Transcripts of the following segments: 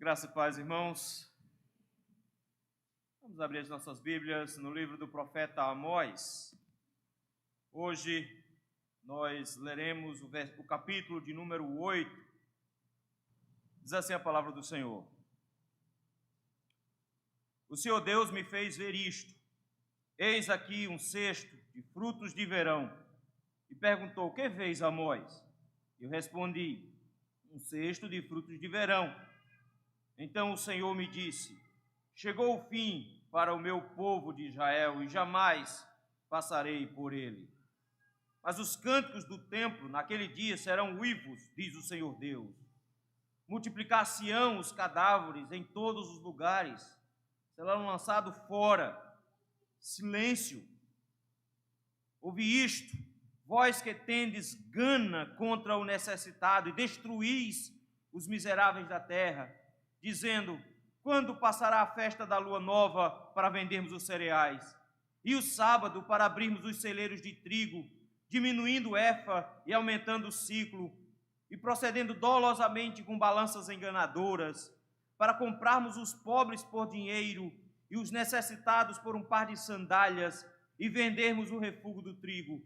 Graça e paz, irmãos. Vamos abrir as nossas Bíblias no livro do profeta Amós. Hoje nós leremos o capítulo de número 8. Diz assim a palavra do Senhor. O Senhor Deus me fez ver isto. Eis aqui um cesto de frutos de verão. E perguntou: que vês, Amós? Eu respondi: um cesto de frutos de verão. Então o Senhor me disse: chegou o fim para o meu povo de Israel e jamais passarei por ele. Mas os cânticos do templo naquele dia serão uivos, diz o Senhor Deus. Multiplicar-se-ão os cadáveres em todos os lugares, serão lançados fora. Silêncio. Ouvi isto, vós que tendes gana contra o necessitado e destruís os miseráveis da terra, dizendo: quando passará a festa da lua nova para vendermos os cereais? E o sábado para abrirmos os celeiros de trigo, diminuindo o efa e aumentando o ciclo, e procedendo dolosamente com balanças enganadoras, para comprarmos os pobres por dinheiro e os necessitados por um par de sandálias, e vendermos o refúgio do trigo.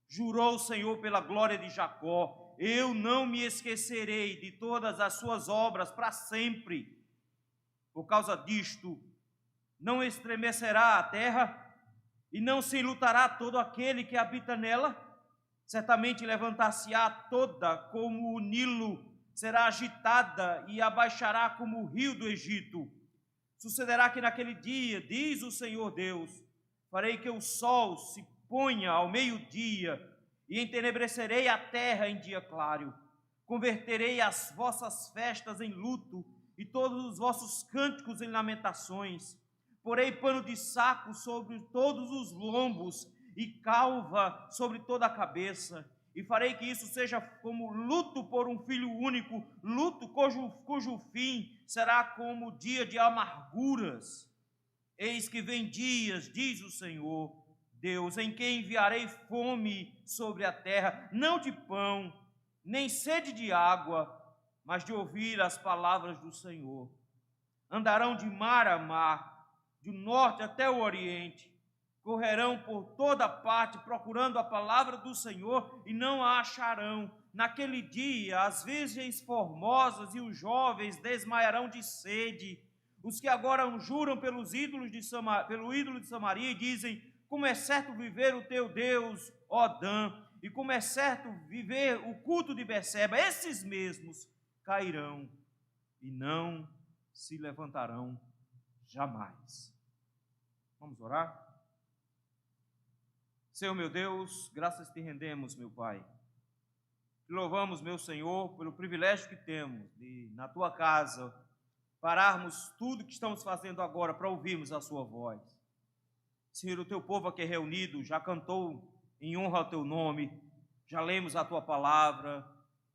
Jurou o Senhor pela glória de Jacó: eu não me esquecerei de todas as suas obras para sempre. Por causa disto, não estremecerá a terra, e não se enlutará todo aquele que habita nela. Certamente levantar-se-á toda como o Nilo, será agitada e abaixará como o rio do Egito. Sucederá que naquele dia, diz o Senhor Deus, farei que o sol se ponha ao meio-dia, e entenebrecerei a terra em dia claro. Converterei as vossas festas em luto, e todos os vossos cânticos em lamentações. Porei pano de saco sobre todos os lombos, e calva sobre toda a cabeça. E farei que isso seja como luto por um filho único, luto cujo fim será como o dia de amarguras. Eis que vem dias, diz o Senhor Deus, em que enviarei fome sobre a terra, não de pão, nem sede de água, mas de ouvir as palavras do Senhor. Andarão de mar a mar, do norte até o oriente, correrão por toda parte procurando a palavra do Senhor e não a acharão. Naquele dia as virgens formosas e os jovens desmaiarão de sede. Os que agora juram pelo ídolo de Samaria e dizem: como é certo viver o teu Deus, ó Dan, e como é certo viver o culto de Berseba, esses mesmos cairão e não se levantarão jamais. Vamos orar? Senhor meu Deus, graças te rendemos, meu Pai. Te louvamos, meu Senhor, pelo privilégio que temos de, na tua casa, pararmos tudo que estamos fazendo agora para ouvirmos a sua voz. Senhor, o teu povo aqui reunido já cantou em honra ao teu nome, já lemos a tua palavra,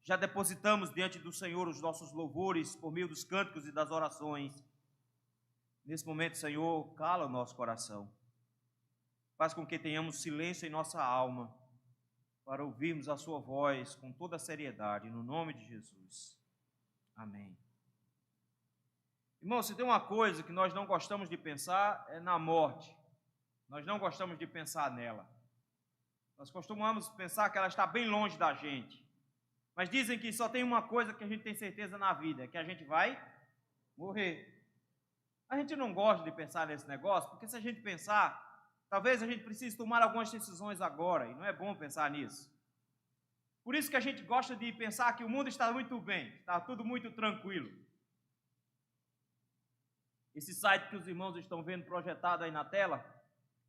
já depositamos diante do Senhor os nossos louvores por meio dos cânticos e das orações. Nesse momento, Senhor, cala o nosso coração. Faz com que tenhamos silêncio em nossa alma para ouvirmos a sua voz com toda a seriedade, no nome de Jesus. Amém. Irmão, se tem uma coisa que nós não gostamos de pensar é na morte. Nós não gostamos de pensar nela. Nós costumamos pensar que ela está bem longe da gente. Mas dizem que só tem uma coisa que a gente tem certeza na vida, é que a gente vai morrer. A gente não gosta de pensar nesse negócio, porque se a gente pensar, talvez a gente precise tomar algumas decisões agora, e não é bom pensar nisso. Por isso que a gente gosta de pensar que o mundo está muito bem, está tudo muito tranquilo. Esse site que os irmãos estão vendo projetado aí na tela,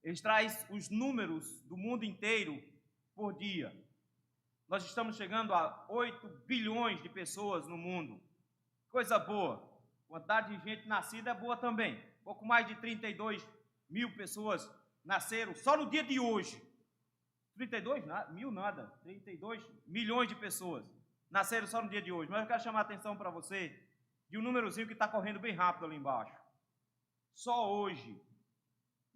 ele traz os números do mundo inteiro por dia. Nós estamos chegando a 8 bilhões de pessoas no mundo. Coisa boa. A quantidade de gente nascida é boa também. Pouco mais de 32 mil pessoas nasceram só no dia de hoje. 32 mil nada. 32 milhões de pessoas nasceram só no dia de hoje. Mas eu quero chamar a atenção para você de um númerozinho que está correndo bem rápido ali embaixo. Só hoje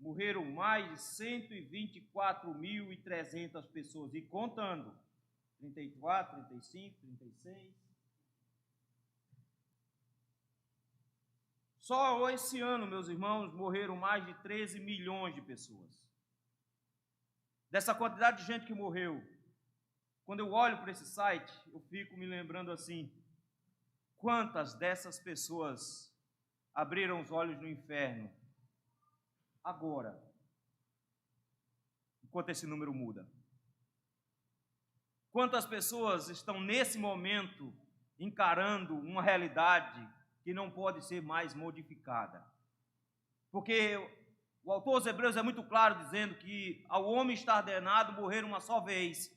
morreram mais de 124.300 pessoas. E contando. 34, 35, 36. Só esse ano, meus irmãos, morreram mais de 13 milhões de pessoas. Dessa quantidade de gente que morreu, quando eu olho para esse site, eu fico me lembrando assim, quantas dessas pessoas abriram os olhos no inferno agora, enquanto esse número muda? Quantas pessoas estão nesse momento encarando uma realidade que não pode ser mais modificada? Porque o autor aos Hebreus é muito claro dizendo que ao homem está ordenado morrer uma só vez,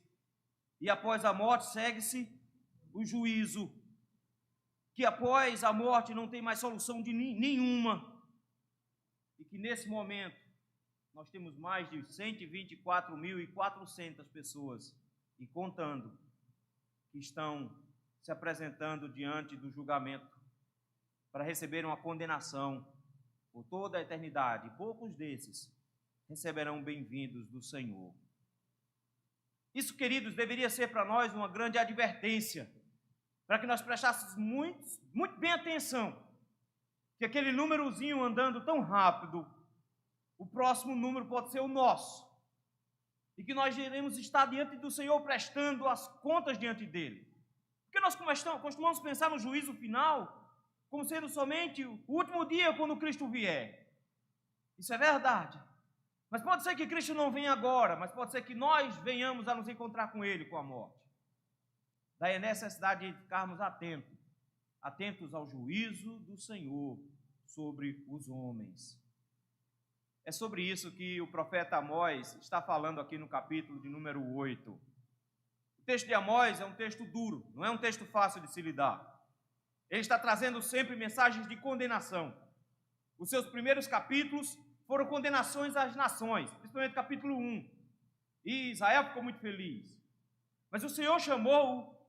e após a morte segue-se o juízo, que após a morte não tem mais solução de nenhuma, e que nesse momento nós temos mais de 124.400 pessoas, e contando, que estão se apresentando diante do julgamento para receber uma condenação por toda a eternidade. E poucos desses receberão bem-vindos do Senhor. Isso, queridos, deveria ser para nós uma grande advertência, para que nós prestássemos muito bem atenção, que aquele númerozinho andando tão rápido, o próximo número pode ser o nosso, e que nós iremos estar diante do Senhor prestando as contas diante dele. Porque nós costumamos pensar no juízo final como sendo somente o último dia quando Cristo vier. Isso é verdade. Mas pode ser que Cristo não venha agora, mas pode ser que nós venhamos a nos encontrar com Ele, com a morte. Daí a necessidade de ficarmos atentos ao juízo do Senhor sobre os homens. É sobre isso que o profeta Amós está falando aqui no capítulo de número 8. O texto de Amós é um texto duro, não é um texto fácil de se lidar. Ele está trazendo sempre mensagens de condenação. Os seus primeiros capítulos foram condenações às nações, principalmente o capítulo 1. E Israel ficou muito feliz. Mas o Senhor chamou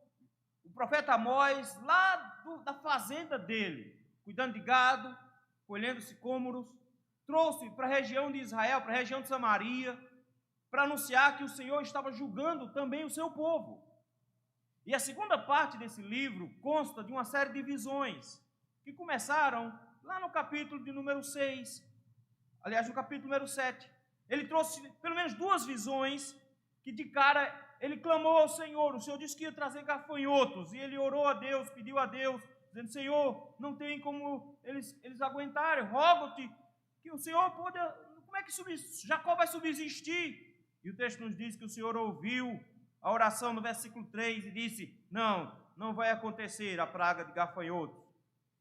o profeta Amós lá da fazenda dele, cuidando de gado, colhendo sicômoros, trouxe para a região de Israel, para a região de Samaria, para anunciar que o Senhor estava julgando também o seu povo. E a segunda parte desse livro consta de uma série de visões, que começaram lá no capítulo de número 6, aliás, no capítulo número 7. Ele trouxe pelo menos duas visões que de cara ele clamou ao Senhor. O Senhor disse que ia trazer gafanhotos, e ele orou a Deus, pediu a Deus, dizendo: Senhor, não tem como eles aguentarem, rogo-te que o Senhor pode, como é que Jacó vai subsistir? E o texto nos diz que o Senhor ouviu a oração no versículo 3 e disse: não vai acontecer a praga de gafanhotos.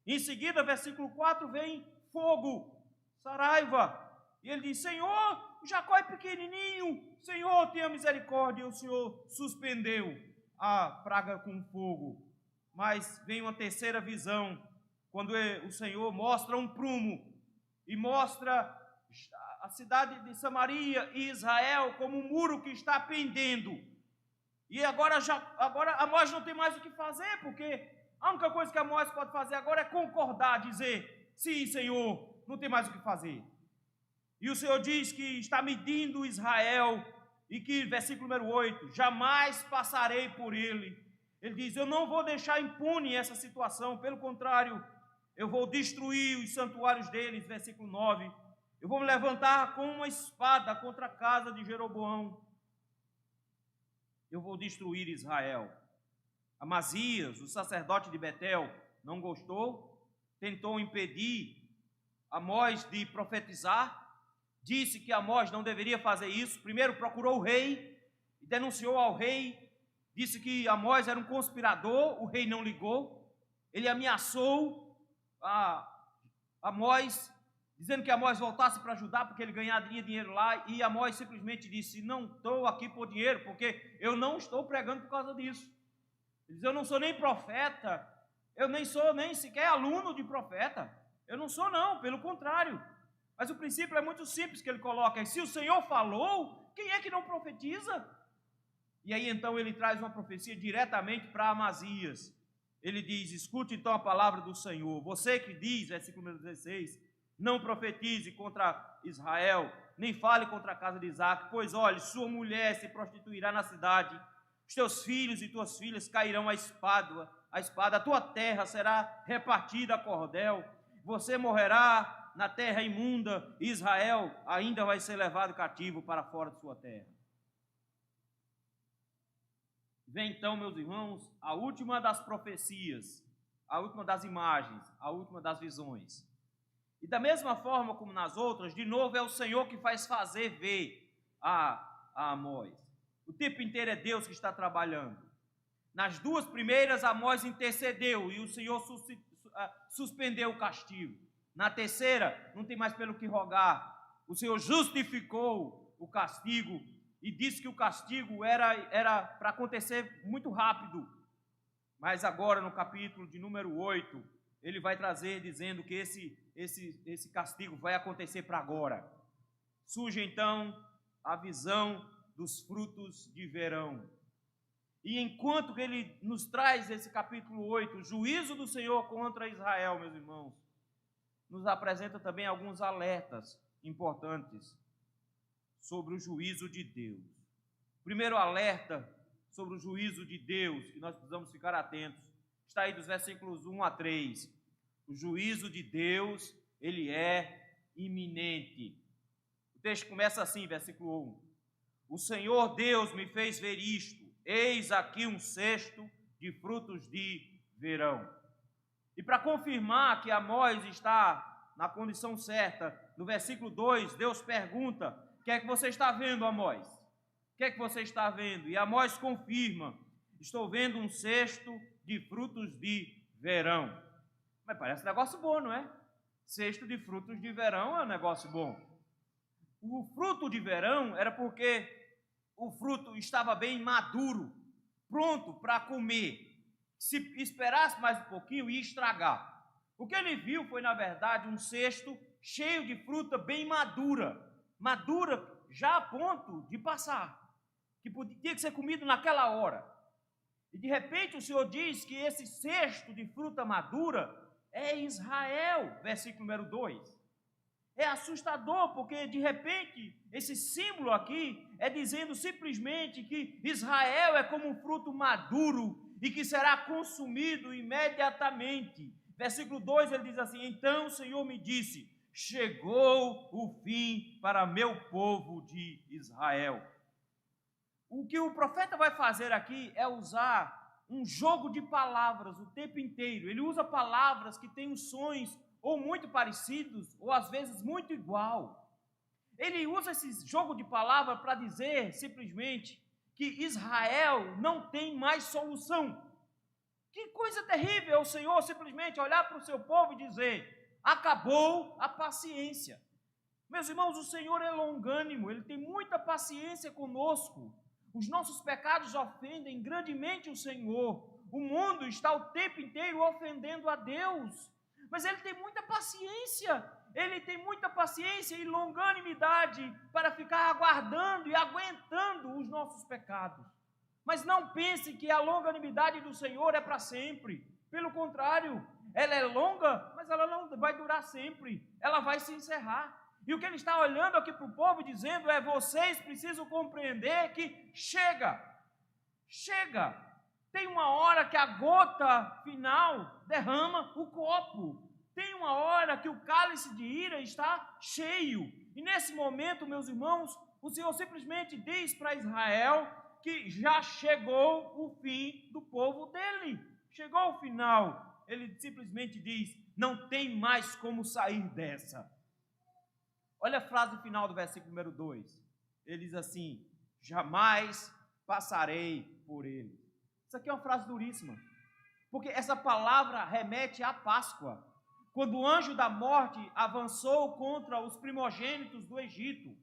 Em seguida, versículo 4, vem fogo, saraiva, e ele diz: Senhor, Jacó é pequenininho, Senhor, tenha misericórdia. E o Senhor suspendeu a praga com fogo. Mas vem uma terceira visão, quando o Senhor mostra um prumo e mostra a cidade de Samaria e Israel como um muro que está pendendo. E agora Amós não tem mais o que fazer, porque a única coisa que Amós pode fazer agora é concordar, dizer: sim, Senhor, não tem mais o que fazer. E o Senhor diz que está medindo Israel, e que, versículo número 8, jamais passarei por ele. Ele diz: eu não vou deixar impune essa situação, pelo contrário, eu vou destruir os santuários deles, versículo 9. Eu vou me levantar com uma espada contra a casa de Jeroboão. Eu vou destruir Israel. Amazias, o sacerdote de Betel, não gostou, tentou impedir Amós de profetizar, disse que Amós não deveria fazer isso. Primeiro procurou o rei e denunciou ao rei, disse que Amós era um conspirador. O rei não ligou, ele ameaçou a Amós, dizendo que Amós voltasse para Judá, porque ele ganharia dinheiro lá, e Amós simplesmente disse: não estou aqui por dinheiro, porque eu não estou pregando por causa disso. Ele diz: eu não sou nem profeta, eu nem sou nem sequer aluno de profeta, eu não sou não, pelo contrário. Mas o princípio é muito simples que ele coloca: se o Senhor falou, quem é que não profetiza? E aí então ele traz uma profecia diretamente para Amazias. Ele diz: escute então a palavra do Senhor, você que diz, versículo 16, não profetize contra Israel, nem fale contra a casa de Isaac, pois olhe, sua mulher se prostituirá na cidade, os teus filhos e tuas filhas cairão à espada, a tua terra será repartida a cordel, você morrerá na terra imunda, e Israel ainda vai ser levado cativo para fora de sua terra. Vem então, meus irmãos, a última das profecias, a última das imagens, a última das visões. E da mesma forma como nas outras, de novo é o Senhor que faz fazer ver a Amós. O tempo inteiro é Deus que está trabalhando. Nas duas primeiras, Amós intercedeu e o Senhor suspendeu o castigo. Na terceira, não tem mais pelo que rogar. O Senhor justificou o castigo e disse que o castigo era para acontecer muito rápido. Mas agora, no capítulo de número 8, ele vai trazer dizendo que esse castigo vai acontecer para agora. Surge então a visão dos frutos de verão. E enquanto ele nos traz esse capítulo 8, o juízo do Senhor contra Israel, meus irmãos, nos apresenta também alguns alertas importantes sobre o juízo de Deus. Primeiro alerta sobre o juízo de Deus, que nós precisamos ficar atentos, está aí dos versículos 1 a 3. O juízo de Deus, ele é iminente. O texto começa assim, versículo 1. O Senhor Deus me fez ver isto. Eis aqui um cesto de frutos de verão. E para confirmar que Amós está na condição certa, no versículo 2, Deus pergunta: o que é que você está vendo, Amós? O que é que você está vendo? E Amós confirma: estou vendo um cesto de frutos de verão. Mas parece um negócio bom, não é? Cesto de frutos de verão é um negócio bom. O fruto de verão era porque o fruto estava bem maduro, pronto para comer. Se esperasse mais um pouquinho, ia estragar. O que ele viu foi, na verdade, um cesto cheio de fruta bem madura já a ponto de passar, que tinha que ser comido naquela hora. E de repente o Senhor diz que esse cesto de fruta madura é Israel, versículo número 2. É assustador, porque de repente esse símbolo aqui é dizendo simplesmente que Israel é como um fruto maduro e que será consumido imediatamente. Versículo 2 ele diz assim: então o Senhor me disse, chegou o fim para meu povo de Israel. O que o profeta vai fazer aqui é usar um jogo de palavras o tempo inteiro. Ele usa palavras que têm os sons ou muito parecidos, ou às vezes muito igual. Ele usa esse jogo de palavras para dizer simplesmente que Israel não tem mais solução. Que coisa terrível é o Senhor simplesmente olhar para o seu povo e dizer: acabou a paciência. Meus irmãos, o Senhor é longânimo, Ele tem muita paciência conosco. Os nossos pecados ofendem grandemente o Senhor. O mundo está o tempo inteiro ofendendo a Deus. Mas Ele tem muita paciência, Ele tem muita paciência e longanimidade para ficar aguardando e aguentando os nossos pecados. Mas não pense que a longanimidade do Senhor é para sempre. Pelo contrário, ela é longa, mas ela não vai durar sempre, ela vai se encerrar. E o que Ele está olhando aqui para o povo e dizendo é: vocês precisam compreender que chega. Tem uma hora que a gota final derrama o copo. Tem uma hora que o cálice de ira está cheio. E nesse momento, meus irmãos, o Senhor simplesmente diz para Israel que já chegou o fim do povo dele. Chegou o final. Ele simplesmente diz: não tem mais como sair dessa. Olha a frase final do versículo número 2. Ele diz assim: jamais passarei por ele. Isso aqui é uma frase duríssima, porque essa palavra remete à Páscoa, quando o anjo da morte avançou contra os primogênitos do Egito,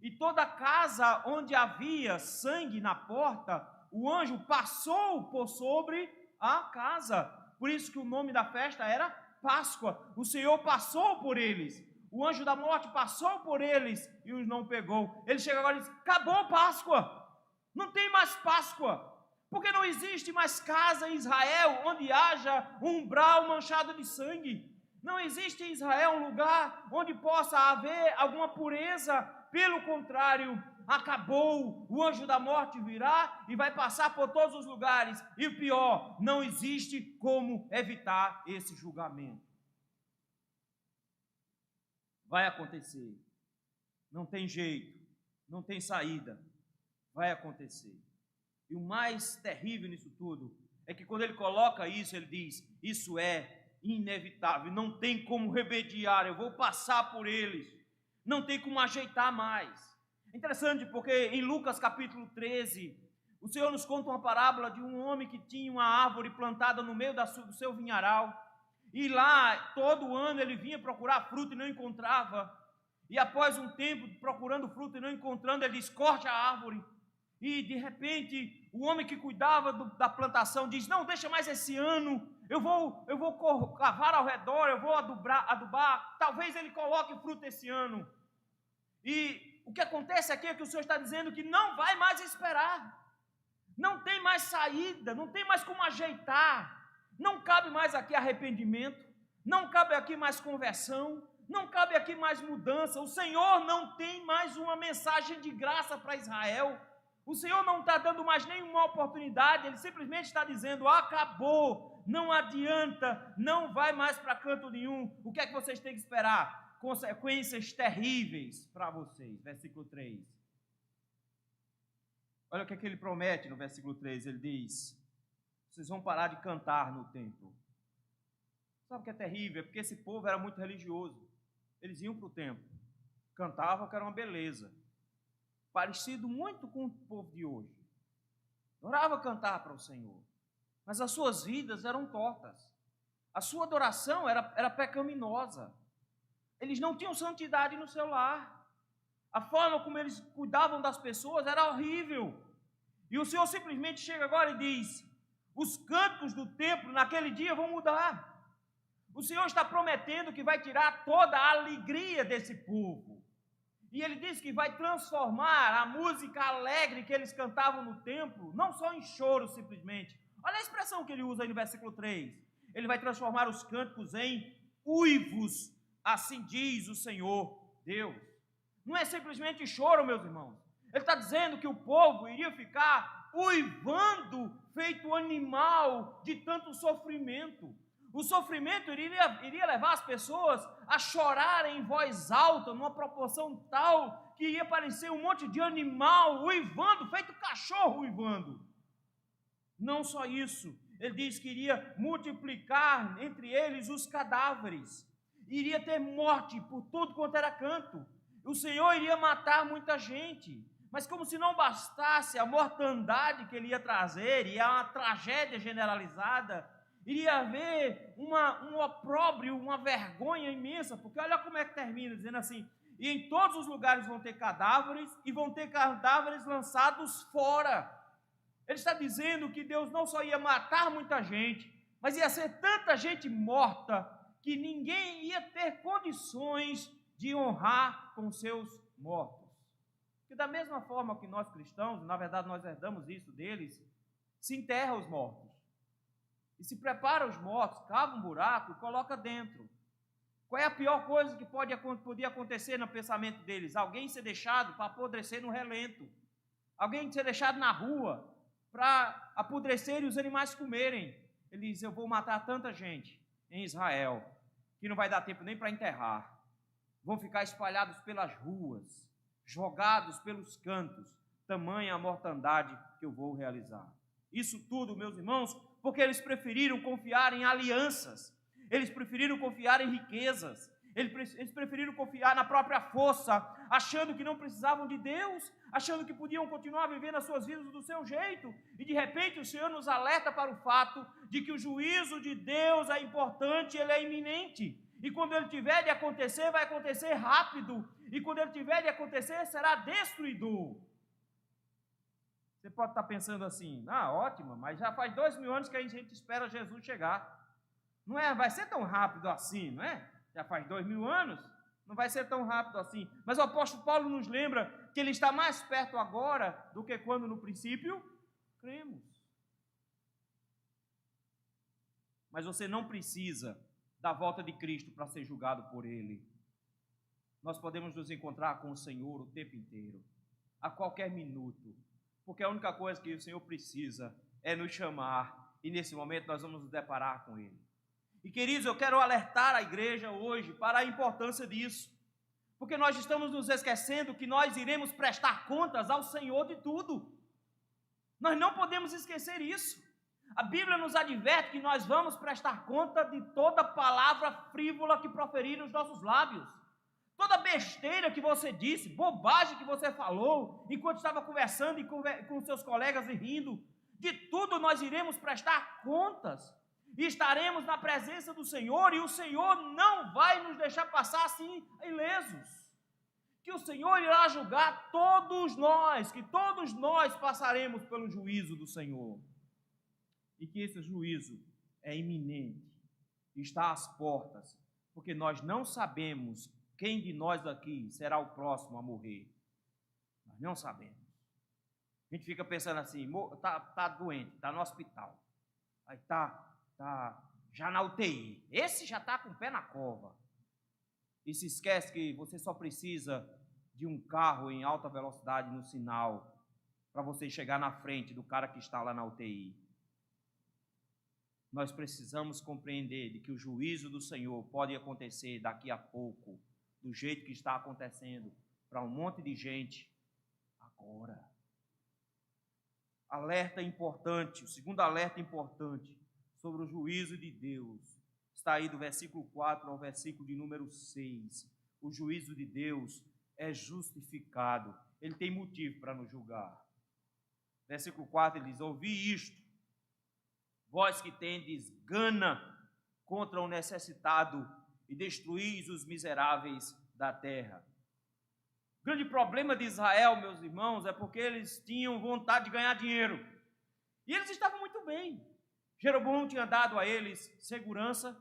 e toda casa onde havia sangue na porta, o anjo passou por sobre a casa. Por isso que o nome da festa era Páscoa. O Senhor passou por eles, o anjo da morte passou por eles e os não pegou. Ele chega agora e diz: acabou Páscoa, não tem mais Páscoa. Porque não existe mais casa em Israel onde haja um umbral manchado de sangue. Não existe em Israel um lugar onde possa haver alguma pureza. Pelo contrário, acabou. O anjo da morte virá e vai passar por todos os lugares. E o pior, não existe como evitar esse julgamento. Vai acontecer. Não tem jeito, não tem saída. Vai acontecer. E o mais terrível nisso tudo é que quando ele coloca isso, ele diz: isso é inevitável, não tem como remediar, eu vou passar por eles, não tem como ajeitar mais. É interessante porque em Lucas capítulo 13, o Senhor nos conta uma parábola de um homem que tinha uma árvore plantada no meio do seu vinharal, e lá todo ano ele vinha procurar fruto e não encontrava, e após um tempo procurando fruto e não encontrando, ele diz: corte a árvore. E de repente o homem que cuidava da plantação diz: não, deixa mais esse ano, eu vou cavar ao redor, eu vou adubar, talvez ele coloque fruto esse ano. E o que acontece aqui é que o Senhor está dizendo que não vai mais esperar, não tem mais saída, não tem mais como ajeitar, não cabe mais aqui arrependimento, não cabe aqui mais conversão, não cabe aqui mais mudança. O Senhor não tem mais uma mensagem de graça para Israel. O Senhor não está dando mais nenhuma oportunidade, Ele simplesmente está dizendo: acabou, não adianta, não vai mais para canto nenhum. O que é que vocês têm que esperar? Consequências terríveis para vocês. Versículo 3. Olha o que é que ele promete no versículo 3. Ele diz: vocês vão parar de cantar no templo. Sabe o que é terrível? É porque esse povo era muito religioso. Eles iam para o templo, cantavam, que era uma beleza, parecido muito com o povo de hoje. Adorava cantar para o Senhor, mas as suas vidas eram tortas. A sua adoração era pecaminosa. Eles não tinham santidade no seu lar. A forma como eles cuidavam das pessoas era horrível. E o Senhor simplesmente chega agora e diz: os cantos do templo naquele dia vão mudar. O Senhor está prometendo que vai tirar toda a alegria desse povo. E Ele diz que vai transformar a música alegre que eles cantavam no templo, não só em choro simplesmente. Olha a expressão que Ele usa aí no versículo 3. Ele vai transformar os cânticos em uivos, assim diz o Senhor Deus. Não é simplesmente choro, meus irmãos. Ele está dizendo que o povo iria ficar uivando, feito animal de tanto sofrimento. O sofrimento iria levar as pessoas a chorarem em voz alta, numa proporção tal que ia parecer um monte de animal uivando, feito cachorro uivando. Não só isso, ele diz que iria multiplicar entre eles os cadáveres, iria ter morte por tudo quanto era canto. O Senhor iria matar muita gente, mas como se não bastasse a mortandade que Ele ia trazer, e a tragédia generalizada, iria haver um opróbrio, uma vergonha imensa, porque olha como é que termina, dizendo assim: e em todos os lugares vão ter cadáveres, e vão ter cadáveres lançados fora. Ele está dizendo que Deus não só ia matar muita gente, mas ia ser tanta gente morta, que ninguém ia ter condições de honrar com seus mortos. Porque da mesma forma que nós cristãos, na verdade nós herdamos isso deles, se enterra os mortos. E se prepara os mortos, cava um buraco e coloca dentro. Qual é a pior coisa que podia acontecer no pensamento deles? Alguém ser deixado para apodrecer no relento. Alguém ser deixado na rua para apodrecer e os animais comerem. Ele diz: eu vou matar tanta gente em Israel que não vai dar tempo nem para enterrar. Vão ficar espalhados pelas ruas, jogados pelos cantos. Tamanha a mortandade que eu vou realizar. Isso tudo, meus irmãos, porque eles preferiram confiar em alianças, eles preferiram confiar em riquezas, eles preferiram confiar na própria força, achando que não precisavam de Deus, achando que podiam continuar vivendo as suas vidas do seu jeito, e de repente o Senhor nos alerta para o fato de que o juízo de Deus é importante, ele é iminente, e quando ele tiver de acontecer, vai acontecer rápido, e quando ele tiver de acontecer, será destruidor. Você pode estar pensando assim: ótimo, mas já faz 2000 anos que a gente espera Jesus chegar. Não é? Vai ser tão rápido assim, não é? Já faz 2000 anos, não vai ser tão rápido assim. Mas o apóstolo Paulo nos lembra que ele está mais perto agora do que quando no princípio cremos. Mas você não precisa da volta de Cristo para ser julgado por Ele. Nós podemos nos encontrar com o Senhor o tempo inteiro, a qualquer minuto. Porque a única coisa que o Senhor precisa é nos chamar, e nesse momento nós vamos nos deparar com Ele. E queridos, eu quero alertar a igreja hoje para a importância disso. Porque nós estamos nos esquecendo que nós iremos prestar contas ao Senhor de tudo. Nós não podemos esquecer isso. A Bíblia nos adverte que nós vamos prestar conta de toda palavra frívola que proferir nos nossos lábios. Toda besteira que você disse, bobagem que você falou, enquanto estava conversando com seus colegas e rindo, de tudo nós iremos prestar contas. E estaremos na presença do Senhor, e o Senhor não vai nos deixar passar assim ilesos. Que o Senhor irá julgar todos nós, que todos nós passaremos pelo juízo do Senhor. E que esse juízo é iminente, está às portas, porque nós não sabemos quem de nós aqui será o próximo a morrer. Nós não sabemos. A gente fica pensando assim, tá doente, está no hospital, aí tá já na UTI, esse já está com o pé na cova. E se esquece que você só precisa de um carro em alta velocidade no sinal para você chegar na frente do cara que está lá na UTI. Nós precisamos compreender de que o juízo do Senhor pode acontecer daqui a pouco, do jeito que está acontecendo para um monte de gente agora. Alerta importante, o segundo alerta importante sobre o juízo de Deus, está aí do versículo 4 ao versículo de número 6. O juízo de Deus é justificado, ele tem motivo para nos julgar. Versículo 4 ele diz: ouvi isto, vós que tendes gana contra o necessitado e destruís os miseráveis da terra. O grande problema de Israel, meus irmãos, é porque eles tinham vontade de ganhar dinheiro. E eles estavam muito bem. Jeroboão tinha dado a eles segurança,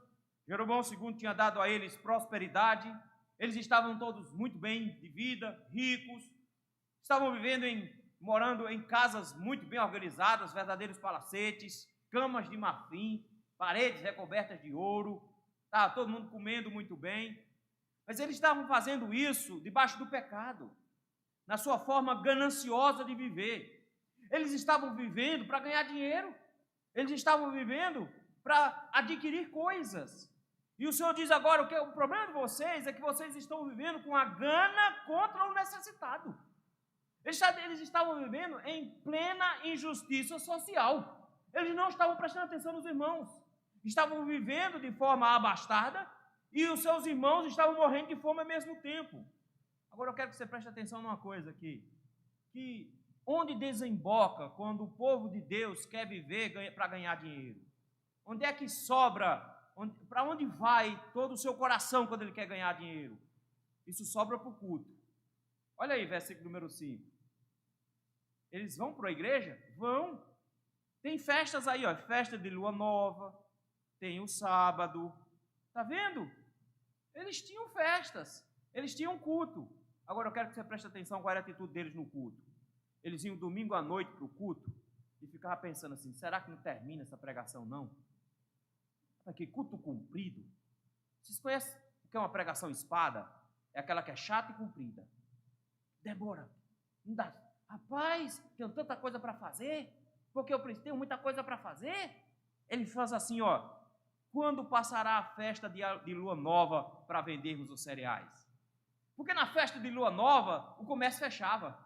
Jeroboão II tinha dado a eles prosperidade, eles estavam todos muito bem de vida, ricos, estavam morando em casas muito bem organizadas, verdadeiros palacetes, camas de marfim, paredes recobertas de ouro, estava todo mundo comendo muito bem, mas eles estavam fazendo isso debaixo do pecado, na sua forma gananciosa de viver. Eles estavam vivendo para ganhar dinheiro, eles estavam vivendo para adquirir coisas. E o Senhor diz agora, o problema de vocês é que vocês estão vivendo com a gana contra o necessitado. Eles estavam vivendo em plena injustiça social. Eles não estavam prestando atenção nos irmãos. Estavam vivendo de forma abastada e os seus irmãos estavam morrendo de fome ao mesmo tempo. Agora eu quero que você preste atenção numa coisa aqui. Que onde desemboca quando o povo de Deus quer viver para ganhar dinheiro? Onde é que sobra? Para onde vai todo o seu coração quando ele quer ganhar dinheiro? Isso sobra para o culto. Olha aí, versículo número 5. Eles vão para a igreja? Vão. Tem festas aí, ó, festa de lua nova, tem o sábado. Está vendo? Eles tinham festas, eles tinham culto. Agora eu quero que você preste atenção qual era a atitude deles no culto. Eles iam domingo à noite para o culto e ficavam pensando assim, será que não termina essa pregação não? Que culto comprido. Vocês conhecem o que é uma pregação espada? É aquela que é chata e comprida. Demora. Não dá. Rapaz, tenho tanta coisa para fazer, porque eu tenho muita coisa para fazer. Ele faz assim, ó. Quando passará a festa de lua nova para vendermos os cereais? Porque na festa de lua nova, o comércio fechava.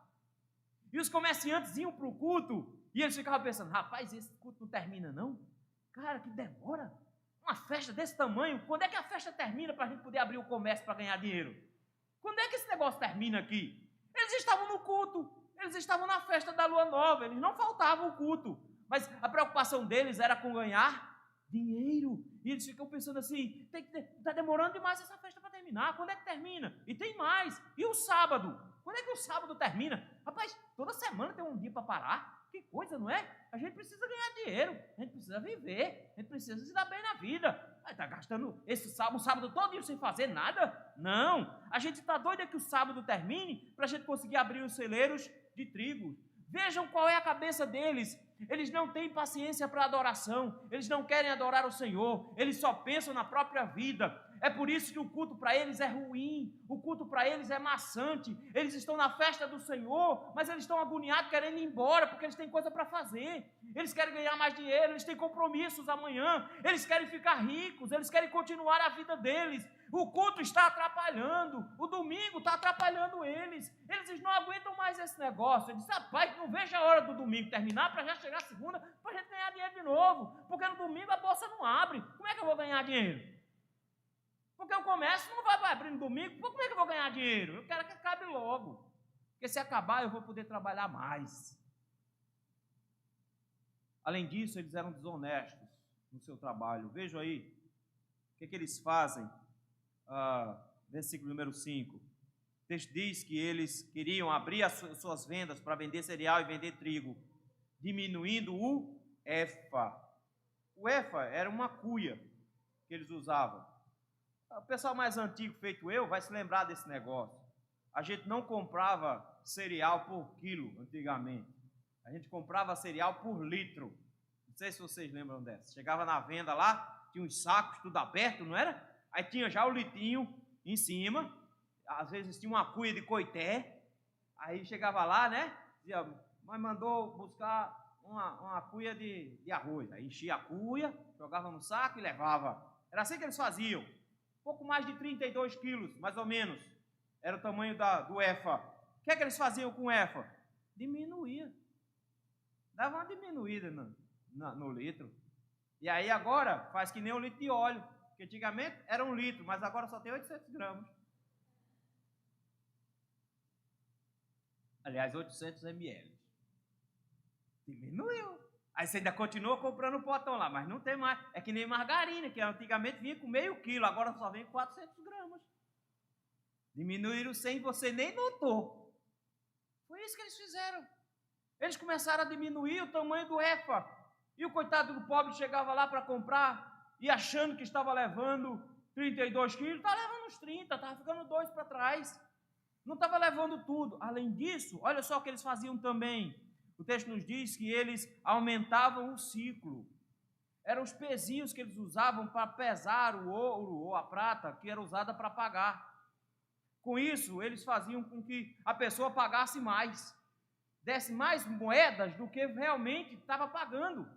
E os comerciantes iam para o culto e eles ficavam pensando, rapaz, esse culto não termina não? Cara, que demora. Uma festa desse tamanho, quando é que a festa termina para a gente poder abrir o comércio para ganhar dinheiro? Quando é que esse negócio termina aqui? Eles estavam no culto, eles estavam na festa da lua nova, eles não faltavam o culto, mas a preocupação deles era com ganhar dinheiro. E eles ficam pensando assim, está demorando demais essa festa para terminar, quando é que termina? E tem mais, e o sábado? Quando é que o sábado termina? Rapaz, toda semana tem um dia para parar. Que coisa, não é? A gente precisa ganhar dinheiro, a gente precisa viver, a gente precisa se dar bem na vida. Está gastando um sábado todo sem fazer nada? Não, a gente está doido é que o sábado termine para a gente conseguir abrir os celeiros de trigo. Vejam qual é a cabeça deles. Eles não têm paciência para adoração, eles não querem adorar o Senhor, eles só pensam na própria vida. É por isso que o culto para eles é ruim, o culto para eles é maçante. Eles estão na festa do Senhor, mas eles estão agoniados querendo ir embora, porque eles têm coisa para fazer. Eles querem ganhar mais dinheiro, eles têm compromissos amanhã, eles querem ficar ricos, eles querem continuar a vida deles. O culto está atrapalhando. O domingo está atrapalhando eles. Eles não aguentam mais esse negócio. Eles dizem, rapaz, não vejo a hora do domingo terminar para já chegar a segunda para a gente ganhar dinheiro de novo. Porque no domingo a bolsa não abre. Como é que eu vou ganhar dinheiro? Porque o comércio não vai abrir no domingo. Como é que eu vou ganhar dinheiro? Eu quero que acabe logo. Porque se acabar eu vou poder trabalhar mais. Além disso, eles eram desonestos no seu trabalho. Vejam aí o que eles fazem. Versículo número 5. O texto diz que eles queriam abrir as suas vendas para vender cereal e vender trigo, diminuindo o efa. O efa era uma cuia que eles usavam. O pessoal mais antigo, feito eu, vai se lembrar desse negócio. A gente não comprava cereal por quilo antigamente. A gente comprava cereal por litro. Não sei se vocês lembram dessa. Chegava na venda lá, tinha uns sacos tudo aberto, não era? Aí tinha já o litrinho em cima. Às vezes tinha uma cuia de coité. Aí chegava lá, né? Dizia, mas mandou buscar uma cuia de arroz. Aí enchia a cuia, jogava no saco e levava. Era assim que eles faziam. Pouco mais de 32 quilos, mais ou menos. Era o tamanho do efa. O que é que eles faziam com o efa? Diminuía. Dava uma diminuída no litro. E aí agora faz que nem um litro de óleo. Porque antigamente era 1 litro, mas agora só tem 800 gramas. Aliás, 800 ml. Diminuiu. Aí você ainda continua comprando o potão lá, mas não tem mais. É que nem margarina, que antigamente vinha com meio quilo, agora só vem com 400 gramas. Diminuíram sem você nem notou. Foi isso que eles fizeram. Eles começaram a diminuir o tamanho do efa. E o coitado do pobre chegava lá para comprar e achando que estava levando 32 quilos, estava levando uns 30, estava ficando 2 para trás. Não estava levando tudo. Além disso, olha só o que eles faziam também. O texto nos diz que eles aumentavam o ciclo. Eram os pezinhos que eles usavam para pesar o ouro ou a prata que era usada para pagar. Com isso, eles faziam com que a pessoa pagasse mais, desse mais moedas do que realmente estava pagando,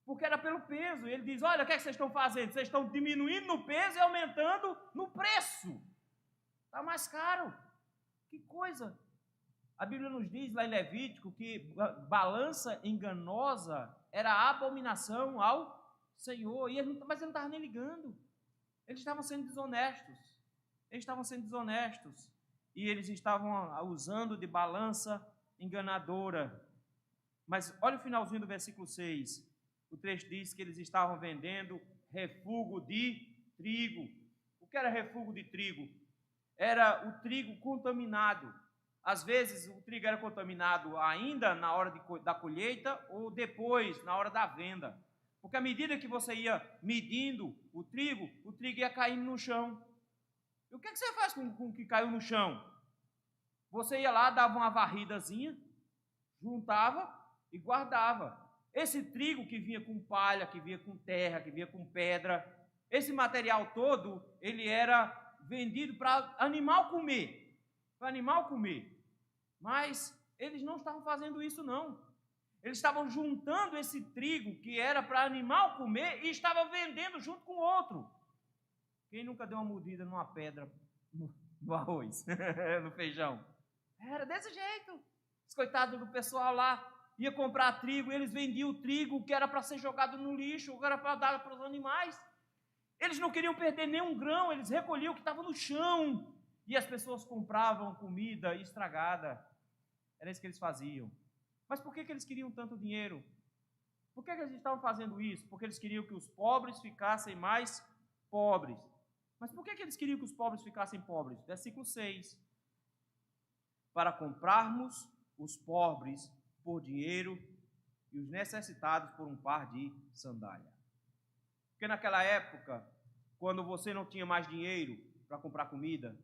porque era pelo peso. Ele diz, olha, o que é que vocês estão fazendo? Vocês estão diminuindo no peso e aumentando no preço. Está mais caro. Que coisa! A Bíblia nos diz lá em Levítico que balança enganosa era abominação ao Senhor, mas ele não estava nem ligando. Eles estavam sendo desonestos. E eles estavam usando de balança enganadora. Mas olha o finalzinho do versículo 6. O texto diz que eles estavam vendendo refúgio de trigo. O que era refúgio de trigo? Era o trigo contaminado. Às vezes o trigo era contaminado ainda na hora da colheita ou depois, na hora da venda. Porque à medida que você ia medindo o trigo ia caindo no chão. E o que você faz com o que caiu no chão? Você ia lá, dava uma varridazinha, juntava e guardava. Esse trigo que vinha com palha, que vinha com terra, que vinha com pedra, esse material todo, ele era vendido para animal comer. Mas eles não estavam fazendo isso, não. Eles estavam juntando esse trigo que era para animal comer e estavam vendendo junto com outro. Quem nunca deu uma mordida numa pedra no arroz, no feijão? Era desse jeito. Os coitados do pessoal lá ia comprar trigo e eles vendiam o trigo que era para ser jogado no lixo, que era para dar para os animais. Eles não queriam perder nenhum grão, eles recolhiam o que estava no chão. E as pessoas compravam comida estragada. Era isso que eles faziam. Mas por que eles queriam tanto dinheiro? Por que eles estavam fazendo isso? Porque eles queriam que os pobres ficassem mais pobres. Mas por que eles queriam que os pobres ficassem pobres? Versículo 6. Para comprarmos os pobres por dinheiro e os necessitados por um par de sandália. Porque naquela época, quando você não tinha mais dinheiro para comprar comida,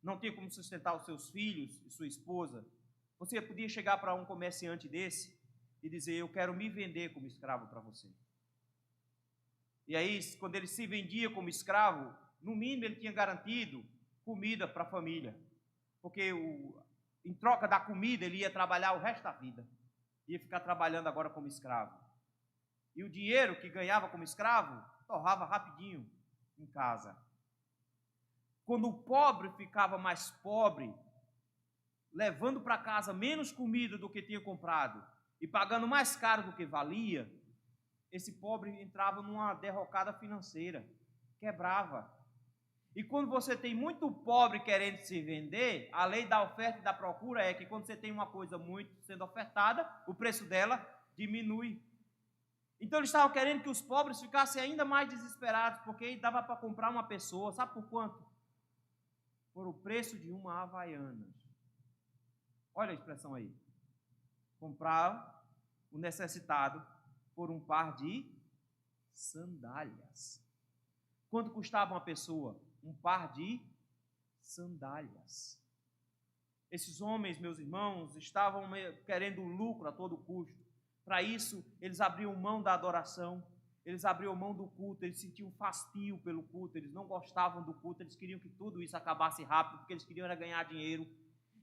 não tinha como sustentar os seus filhos e sua esposa, você podia chegar para um comerciante desse e dizer, eu quero me vender como escravo para você. E aí, quando ele se vendia como escravo, no mínimo ele tinha garantido comida para a família. Porque em troca da comida ele ia trabalhar o resto da vida. Ia ficar trabalhando agora como escravo. E o dinheiro que ganhava como escravo, torrava rapidinho em casa. Quando o pobre ficava mais pobre, levando para casa menos comida do que tinha comprado e pagando mais caro do que valia, esse pobre entrava numa derrocada financeira, quebrava. E quando você tem muito pobre querendo se vender, a lei da oferta e da procura é que quando você tem uma coisa muito sendo ofertada, o preço dela diminui. Então eles estavam querendo que os pobres ficassem ainda mais desesperados, porque aí dava para comprar uma pessoa, sabe por quanto? Por o preço de uma Havaianas. Olha a expressão aí. Comprar o necessitado por um par de sandálias. Quanto custava uma pessoa? Um par de sandálias. Esses homens, meus irmãos, estavam querendo lucro a todo custo. Para isso, eles abriam mão da adoração, eles abriam mão do culto, eles sentiam fastio pelo culto, eles não gostavam do culto, eles queriam que tudo isso acabasse rápido, porque eles queriam era ganhar dinheiro.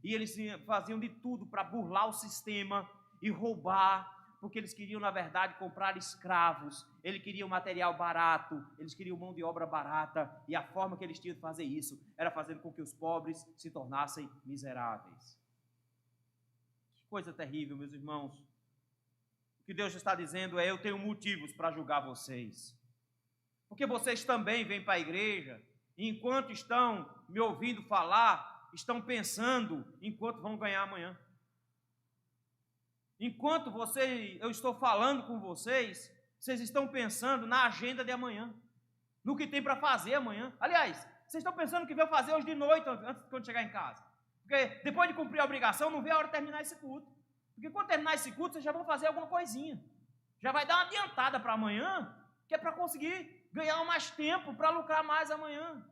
E eles faziam de tudo para burlar o sistema e roubar, porque eles queriam, na verdade, comprar escravos, eles queriam material barato, eles queriam mão de obra barata, e a forma que eles tinham de fazer isso era fazendo com que os pobres se tornassem miseráveis. Que coisa terrível, meus irmãos. O que Deus está dizendo é: eu tenho motivos para julgar vocês, porque vocês também vêm para a igreja, e enquanto estão me ouvindo falar, estão pensando em quanto vão ganhar amanhã. Enquanto eu estou falando com vocês, vocês estão pensando na agenda de amanhã, no que tem para fazer amanhã. Aliás, vocês estão pensando o que vão fazer hoje de noite, antes de quando chegar em casa. Porque depois de cumprir a obrigação, não vê a hora de terminar esse culto. Porque quando terminar esse culto, vocês já vão fazer alguma coisinha. Já vai dar uma adiantada para amanhã, que é para conseguir ganhar mais tempo, para lucrar mais amanhã.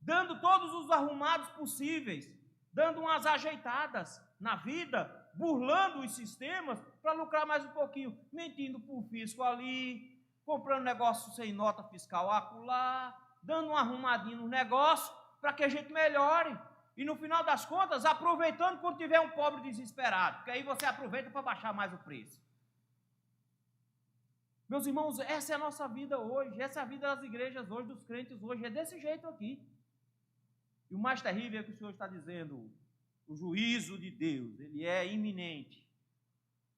Dando todos os arrumados possíveis, dando umas ajeitadas na vida, burlando os sistemas para lucrar mais um pouquinho, mentindo para o fisco ali, comprando negócio sem nota fiscal acolá, dando um arrumadinho no negócio para que a gente melhore. E no final das contas, aproveitando quando tiver um pobre desesperado, porque aí você aproveita para baixar mais o preço. Meus irmãos, essa é a nossa vida hoje, essa é a vida das igrejas hoje, dos crentes hoje, é desse jeito aqui. E o mais terrível é que o Senhor está dizendo: o juízo de Deus, ele é iminente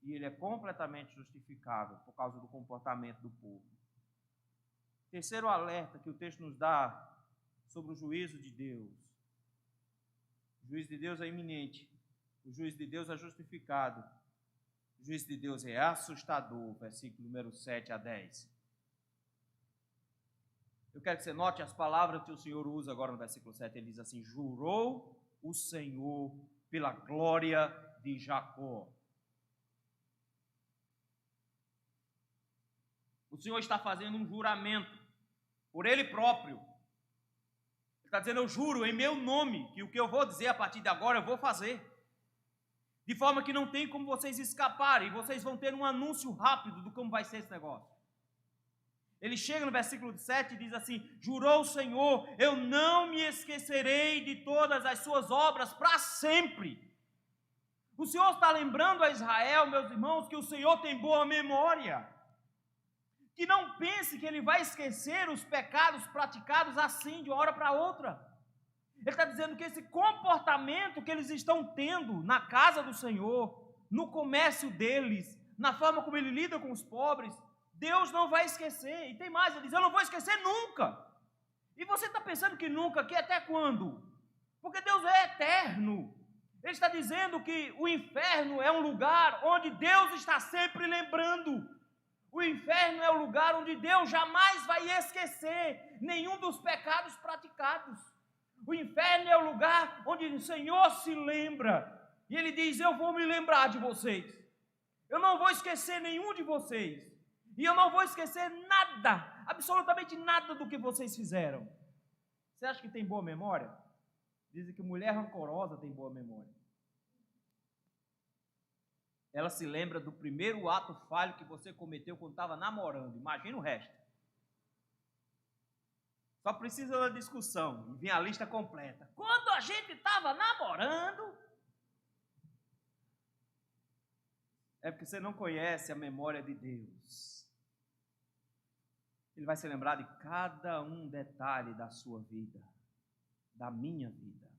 e ele é completamente justificável por causa do comportamento do povo. Terceiro alerta que o texto nos dá sobre o juízo de Deus. O juízo de Deus é iminente, o juízo de Deus é justificado, o juízo de Deus é assustador, versículo número 7 a 10. Eu quero que você note as palavras que o Senhor usa agora no versículo 7. Ele diz assim: jurou o Senhor pela glória de Jacó. O Senhor está fazendo um juramento por Ele próprio. Ele está dizendo: eu juro em meu nome que o que eu vou dizer a partir de agora eu vou fazer. De forma que não tem como vocês escaparem, vocês vão ter um anúncio rápido de como vai ser esse negócio. Ele chega no versículo 7 e diz assim: jurou o Senhor, eu não me esquecerei de todas as suas obras para sempre. O Senhor está lembrando a Israel, meus irmãos, que o Senhor tem boa memória. Que não pense que Ele vai esquecer os pecados praticados assim, de uma hora para outra. Ele está dizendo que esse comportamento que eles estão tendo na casa do Senhor, no comércio deles, na forma como Ele lida com os pobres, Deus não vai esquecer. E tem mais, Ele diz: eu não vou esquecer nunca. E você está pensando que nunca, que até quando? Porque Deus é eterno. Ele está dizendo que o inferno é um lugar onde Deus está sempre lembrando. O inferno é o lugar onde Deus jamais vai esquecer nenhum dos pecados praticados. O inferno é o lugar onde o Senhor se lembra. E Ele diz: eu vou me lembrar de vocês. Eu não vou esquecer nenhum de vocês. E eu não vou esquecer nada, absolutamente nada do que vocês fizeram. Você acha que tem boa memória? Dizem que mulher rancorosa tem boa memória. Ela se lembra do primeiro ato falho que você cometeu quando estava namorando. Imagina o resto. Só precisa da discussão e vir a lista completa. Quando a gente estava namorando... É porque você não conhece a memória de Deus. Ele vai se lembrar de cada um detalhe da sua vida. da minha vida.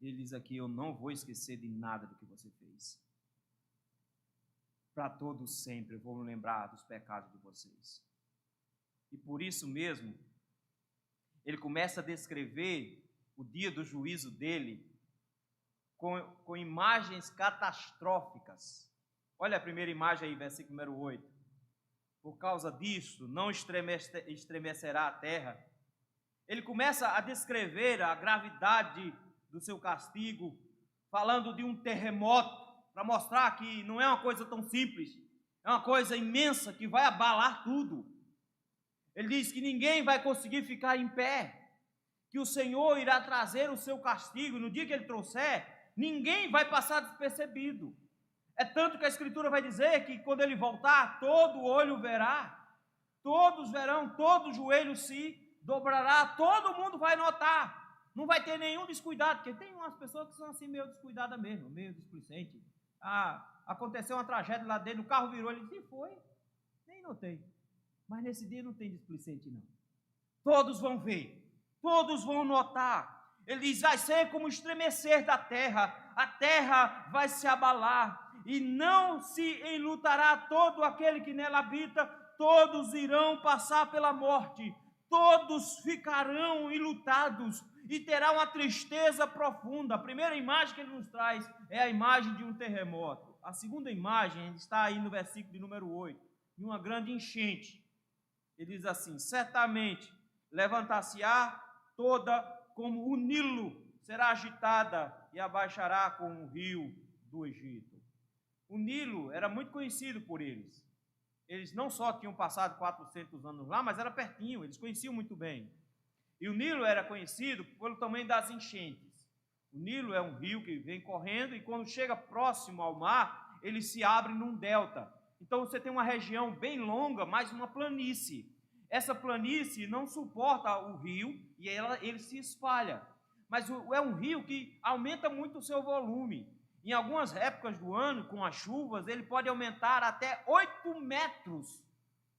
Ele diz aqui: eu não vou esquecer de nada do que você fez. Para todos sempre eu vou me lembrar dos pecados de vocês. E por isso mesmo, ele começa a descrever o dia do juízo dele com imagens catastróficas. Olha a primeira imagem aí, versículo número 8. Por causa disso, não estremecerá a terra. Ele começa a descrever a gravidade do seu castigo, falando de um terremoto, para mostrar que não é uma coisa tão simples, é uma coisa imensa que vai abalar tudo. Ele diz que ninguém vai conseguir ficar em pé, que o Senhor irá trazer o seu castigo, no dia que ele trouxer, ninguém vai passar despercebido. É tanto que a Escritura vai dizer que quando ele voltar, todo olho verá, todos verão, todo joelho se dobrará, todo mundo vai notar. Não vai ter nenhum descuidado, porque tem umas pessoas que são assim meio descuidadas mesmo, meio displicente. Aconteceu uma tragédia lá dentro, o carro virou, ele disse: foi? Nem notei. Mas nesse dia não tem displicente não. Todos vão ver, todos vão notar. Ele diz: vai ser como estremecer da terra, a terra vai se abalar, e não se enlutará todo aquele que nela habita, todos irão passar pela morte, todos ficarão enlutados, e terá uma tristeza profunda. A primeira imagem que ele nos traz é a imagem de um terremoto. A segunda imagem está aí no versículo de número 8, de uma grande enchente. Ele diz assim: certamente levantar-se-á toda como o Nilo, será agitada e abaixará como o rio do Egito. O Nilo era muito conhecido por eles. Eles não só tinham passado 400 anos lá, mas era pertinho, eles conheciam muito bem. E o Nilo era conhecido pelo tamanho das enchentes. O Nilo é um rio que vem correndo e quando chega próximo ao mar, ele se abre num delta. Então você tem uma região bem longa, mas uma planície. Essa planície não suporta o rio e ele se espalha. Mas é um rio que aumenta muito o seu volume. Em algumas épocas do ano, com as chuvas, ele pode aumentar até 8 metros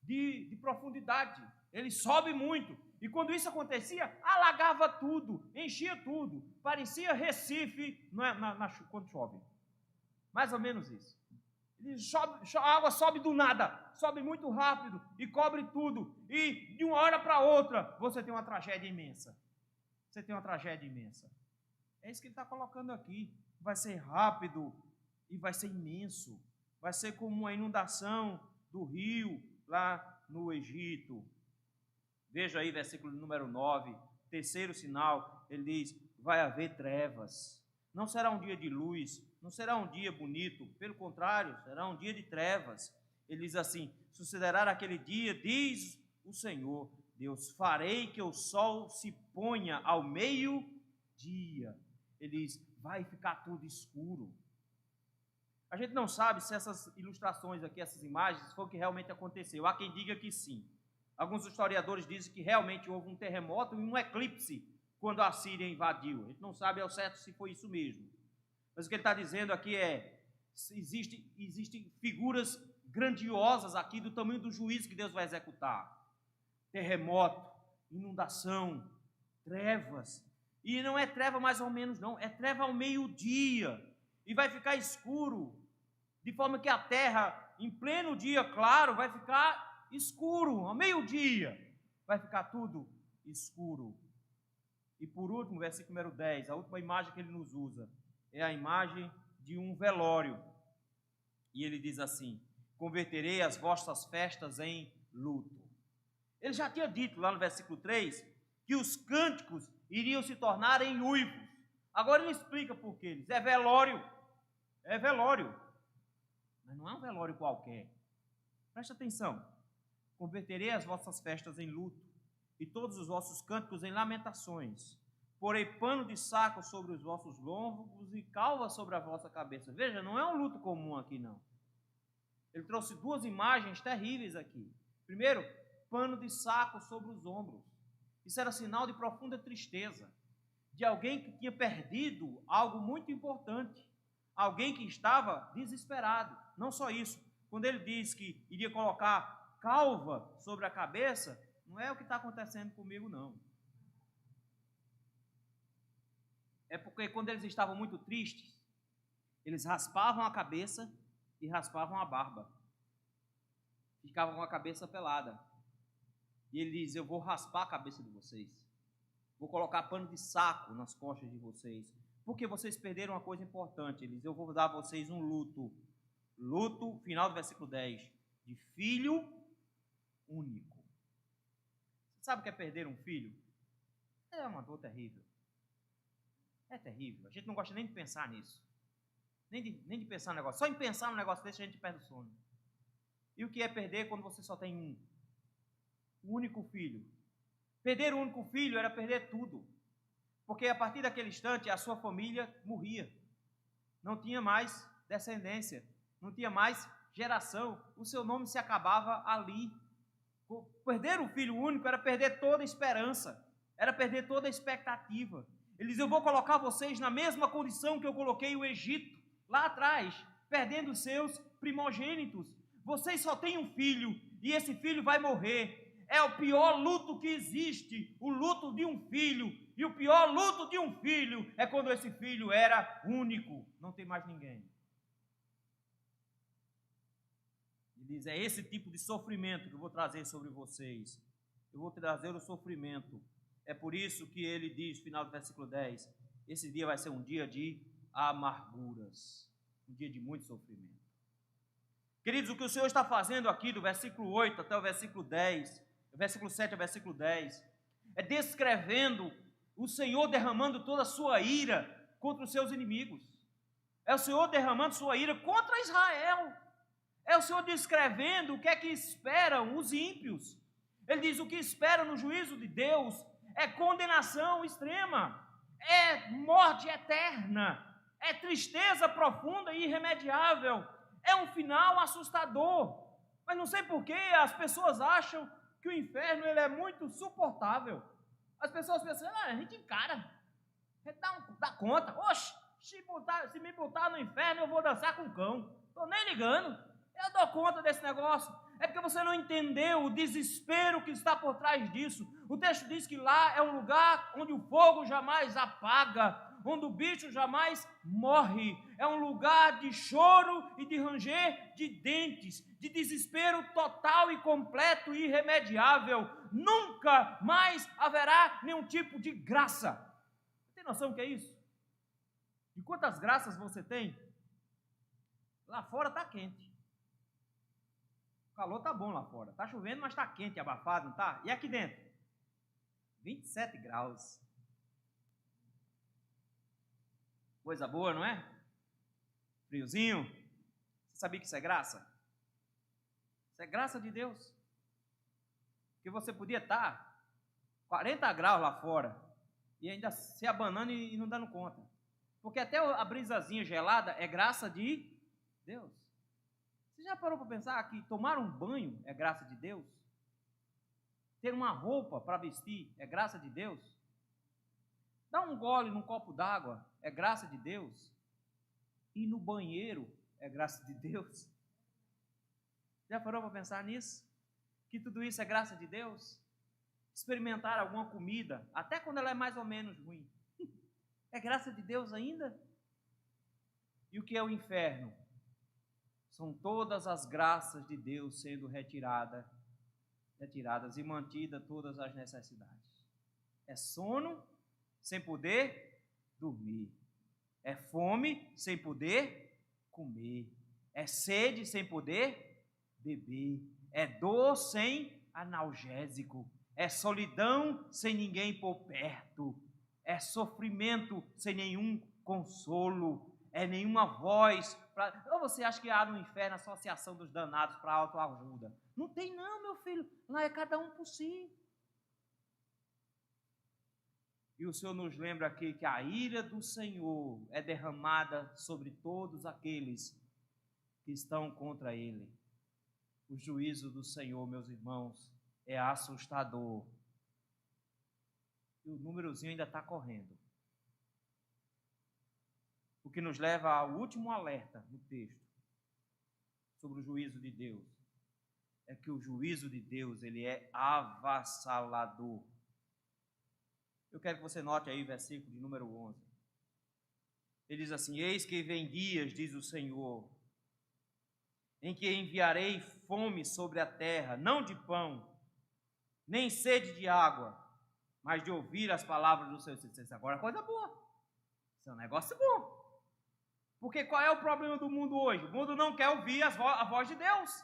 de profundidade. Ele sobe muito. E quando isso acontecia, alagava tudo, enchia tudo. Parecia Recife quando chove. Mais ou menos isso. A água sobe do nada, sobe muito rápido e cobre tudo. E de uma hora para outra, você tem uma tragédia imensa. Você tem uma tragédia imensa. É isso que ele está colocando aqui. Vai ser rápido e vai ser imenso. Vai ser como uma inundação do rio lá no Egito. Veja aí, versículo número 9, terceiro sinal, ele diz: vai haver trevas. Não será um dia de luz, não será um dia bonito, pelo contrário, será um dia de trevas. Ele diz assim: sucederá naquele dia, diz o Senhor Deus, farei que o sol se ponha ao meio-dia. Ele diz: vai ficar tudo escuro. A gente não sabe se essas ilustrações aqui, essas imagens, foi o que realmente aconteceu. Há quem diga que sim. Alguns historiadores dizem que realmente houve um terremoto e um eclipse quando a Síria invadiu. A gente não sabe ao certo se foi isso mesmo. Mas o que ele está dizendo aqui é: existem figuras grandiosas aqui do tamanho do juízo que Deus vai executar. Terremoto, inundação, trevas. E não é treva mais ou menos não, é treva ao meio-dia. E vai ficar escuro, de forma que a terra, em pleno dia claro, vai ficar escuro, ao meio-dia, vai ficar tudo escuro. E por último, versículo número 10, a última imagem que ele nos usa, é a imagem de um velório. E ele diz assim: converterei as vossas festas em luto. Ele já tinha dito lá no versículo 3, que os cânticos iriam se tornar em uivos. Agora ele explica por quê. Ele diz: é velório, mas não é um velório qualquer. Preste atenção. Converterei as vossas festas em luto, e todos os vossos cânticos em lamentações. Porei pano de saco sobre os vossos lombos e calva sobre a vossa cabeça. Veja, não é um luto comum aqui, não. Ele trouxe duas imagens terríveis aqui. Primeiro, pano de saco sobre os ombros. Isso era sinal de profunda tristeza, de alguém que tinha perdido algo muito importante, alguém que estava desesperado. Não só isso, quando ele diz que iria colocar calva sobre a cabeça, não é o que está acontecendo comigo, não. é porque quando eles estavam muito tristes, eles raspavam a cabeça e raspavam a barba. Ficavam com a cabeça pelada. E ele diz: eu vou raspar a cabeça de vocês. Vou colocar pano de saco nas costas de vocês. Porque vocês perderam uma coisa importante. Ele diz: eu vou dar a vocês um luto. Luto, final do versículo 10, de filho único. Você sabe o que é perder um filho? É uma dor terrível. É terrível. A gente não gosta nem de pensar nisso. Nem de pensar no negócio. Só em pensar no negócio desse a gente perde o sono. E o que é perder quando você só tem um? Um único filho. Perder o único filho era perder tudo. Porque a partir daquele instante a sua família morria. Não tinha mais descendência. Não tinha mais geração. O seu nome se acabava ali. Perder o filho único era perder toda a esperança. Era perder toda a expectativa. Ele diz: eu vou colocar vocês na mesma condição que eu coloquei o Egito lá atrás, perdendo os seus primogênitos. Vocês só têm um filho e esse filho vai morrer. É o pior luto que existe, o luto de um filho. E o pior luto de um filho é quando esse filho era único, não tem mais ninguém. Ele diz: é esse tipo de sofrimento que eu vou trazer sobre vocês. Eu vou trazer o sofrimento. É por isso que ele diz, no final do versículo 10, esse dia vai ser um dia de amarguras, um dia de muito sofrimento. Queridos, o que o Senhor está fazendo aqui do versículo 8 até o versículo 10, do versículo 7 ao versículo 10, é descrevendo o Senhor derramando toda a sua ira contra os seus inimigos. É o Senhor derramando sua ira contra Israel. É o Senhor descrevendo o que é que esperam os ímpios. Ele diz: o que esperam no juízo de Deus é condenação extrema, é morte eterna, é tristeza profunda e irremediável, é um final assustador. Mas não sei por que as pessoas acham que o inferno ele é muito suportável. As pessoas pensam: a gente encara, a gente dá conta. Oxe, se me botar no inferno eu vou dançar com o cão, estou nem ligando, eu dou conta desse negócio. É porque você não entendeu o desespero que está por trás disso. O texto diz que lá é um lugar onde o fogo jamais apaga, onde o bicho jamais morre. É um lugar de choro e de ranger de dentes, de desespero total e completo e irremediável. Nunca mais haverá nenhum tipo de graça. Você tem noção do que é isso? De quantas graças você tem? Lá fora está quente. O calor tá bom lá fora. Tá chovendo, mas tá quente, abafado, não tá? E aqui dentro? 27 graus. Coisa boa, não é? Friozinho. Você sabia que isso é graça? Isso é graça de Deus. Porque você podia estar 40 graus lá fora e ainda se abanando e não dando conta. Porque até a brisazinha gelada é graça de Deus. Você já parou para pensar que tomar um banho é graça de Deus? Ter uma roupa para vestir é graça de Deus? Dar um gole num copo d'água é graça de Deus? Ir no banheiro é graça de Deus? Já parou para pensar nisso? Que tudo isso é graça de Deus? Experimentar alguma comida, até quando ela é mais ou menos ruim, é graça de Deus ainda? E o que é o inferno? São todas as graças de Deus sendo retiradas e mantidas todas as necessidades. É sono sem poder dormir. É fome sem poder comer. É sede sem poder beber. É dor sem analgésico. É solidão sem ninguém por perto. É sofrimento sem nenhum consolo. É nenhuma voz. Ou você acha que há no inferno a associação dos danados para autoajuda? Não tem não, meu filho. Lá é cada um por si. E o Senhor nos lembra aqui que a ira do Senhor é derramada sobre todos aqueles que estão contra Ele. O juízo do Senhor, meus irmãos, é assustador. E o númerozinho ainda está correndo. O que nos leva ao último alerta no texto sobre o juízo de Deus é que o juízo de Deus ele é avassalador. Eu quero que você note aí o versículo de número 11. Ele diz assim: eis que vem dias, diz o Senhor, em que enviarei fome sobre a terra, não de pão, nem sede de água, mas de ouvir as palavras do Senhor. Isso agora é coisa boa. Isso é um negócio bom. Porque qual é o problema do mundo hoje? O mundo não quer ouvir a voz de Deus.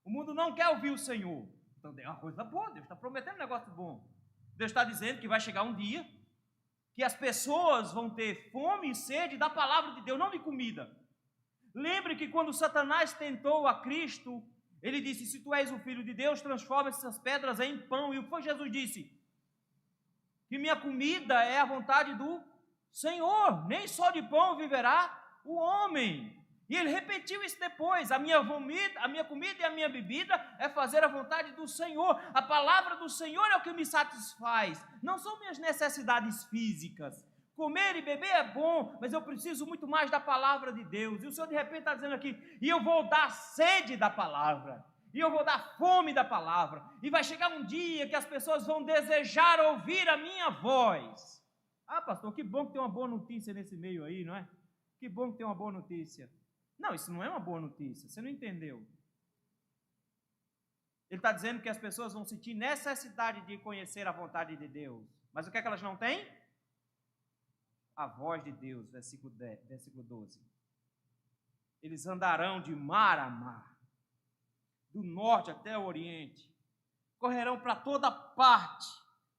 O mundo não quer ouvir o Senhor. Então é uma coisa boa, Deus está prometendo um negócio bom. Deus está dizendo que vai chegar um dia que as pessoas vão ter fome e sede da palavra de Deus, não de comida. Lembre que quando Satanás tentou a Cristo, ele disse: se tu és o Filho de Deus, transforma essas pedras em pão. E o que foi Jesus disse? Que minha comida é a vontade do Senhor, nem só de pão viverá o homem. E ele repetiu isso depois: a minha comida e a minha bebida é fazer a vontade do Senhor. A palavra do Senhor é o que me satisfaz, não são minhas necessidades físicas. Comer e beber é bom, mas eu preciso muito mais da palavra de Deus. E o Senhor de repente está dizendo aqui: e eu vou dar sede da palavra, e eu vou dar fome da palavra, e vai chegar um dia que as pessoas vão desejar ouvir a minha voz. Ah, pastor, que bom que tem uma boa notícia nesse meio aí, não é? Que bom que tem uma boa notícia. Não, isso não é uma boa notícia, você não entendeu. Ele está dizendo que as pessoas vão sentir necessidade de conhecer a vontade de Deus. Mas o que é que elas não têm? A voz de Deus, versículo 12. Eles andarão de mar a mar, do norte até o oriente, correrão para toda parte,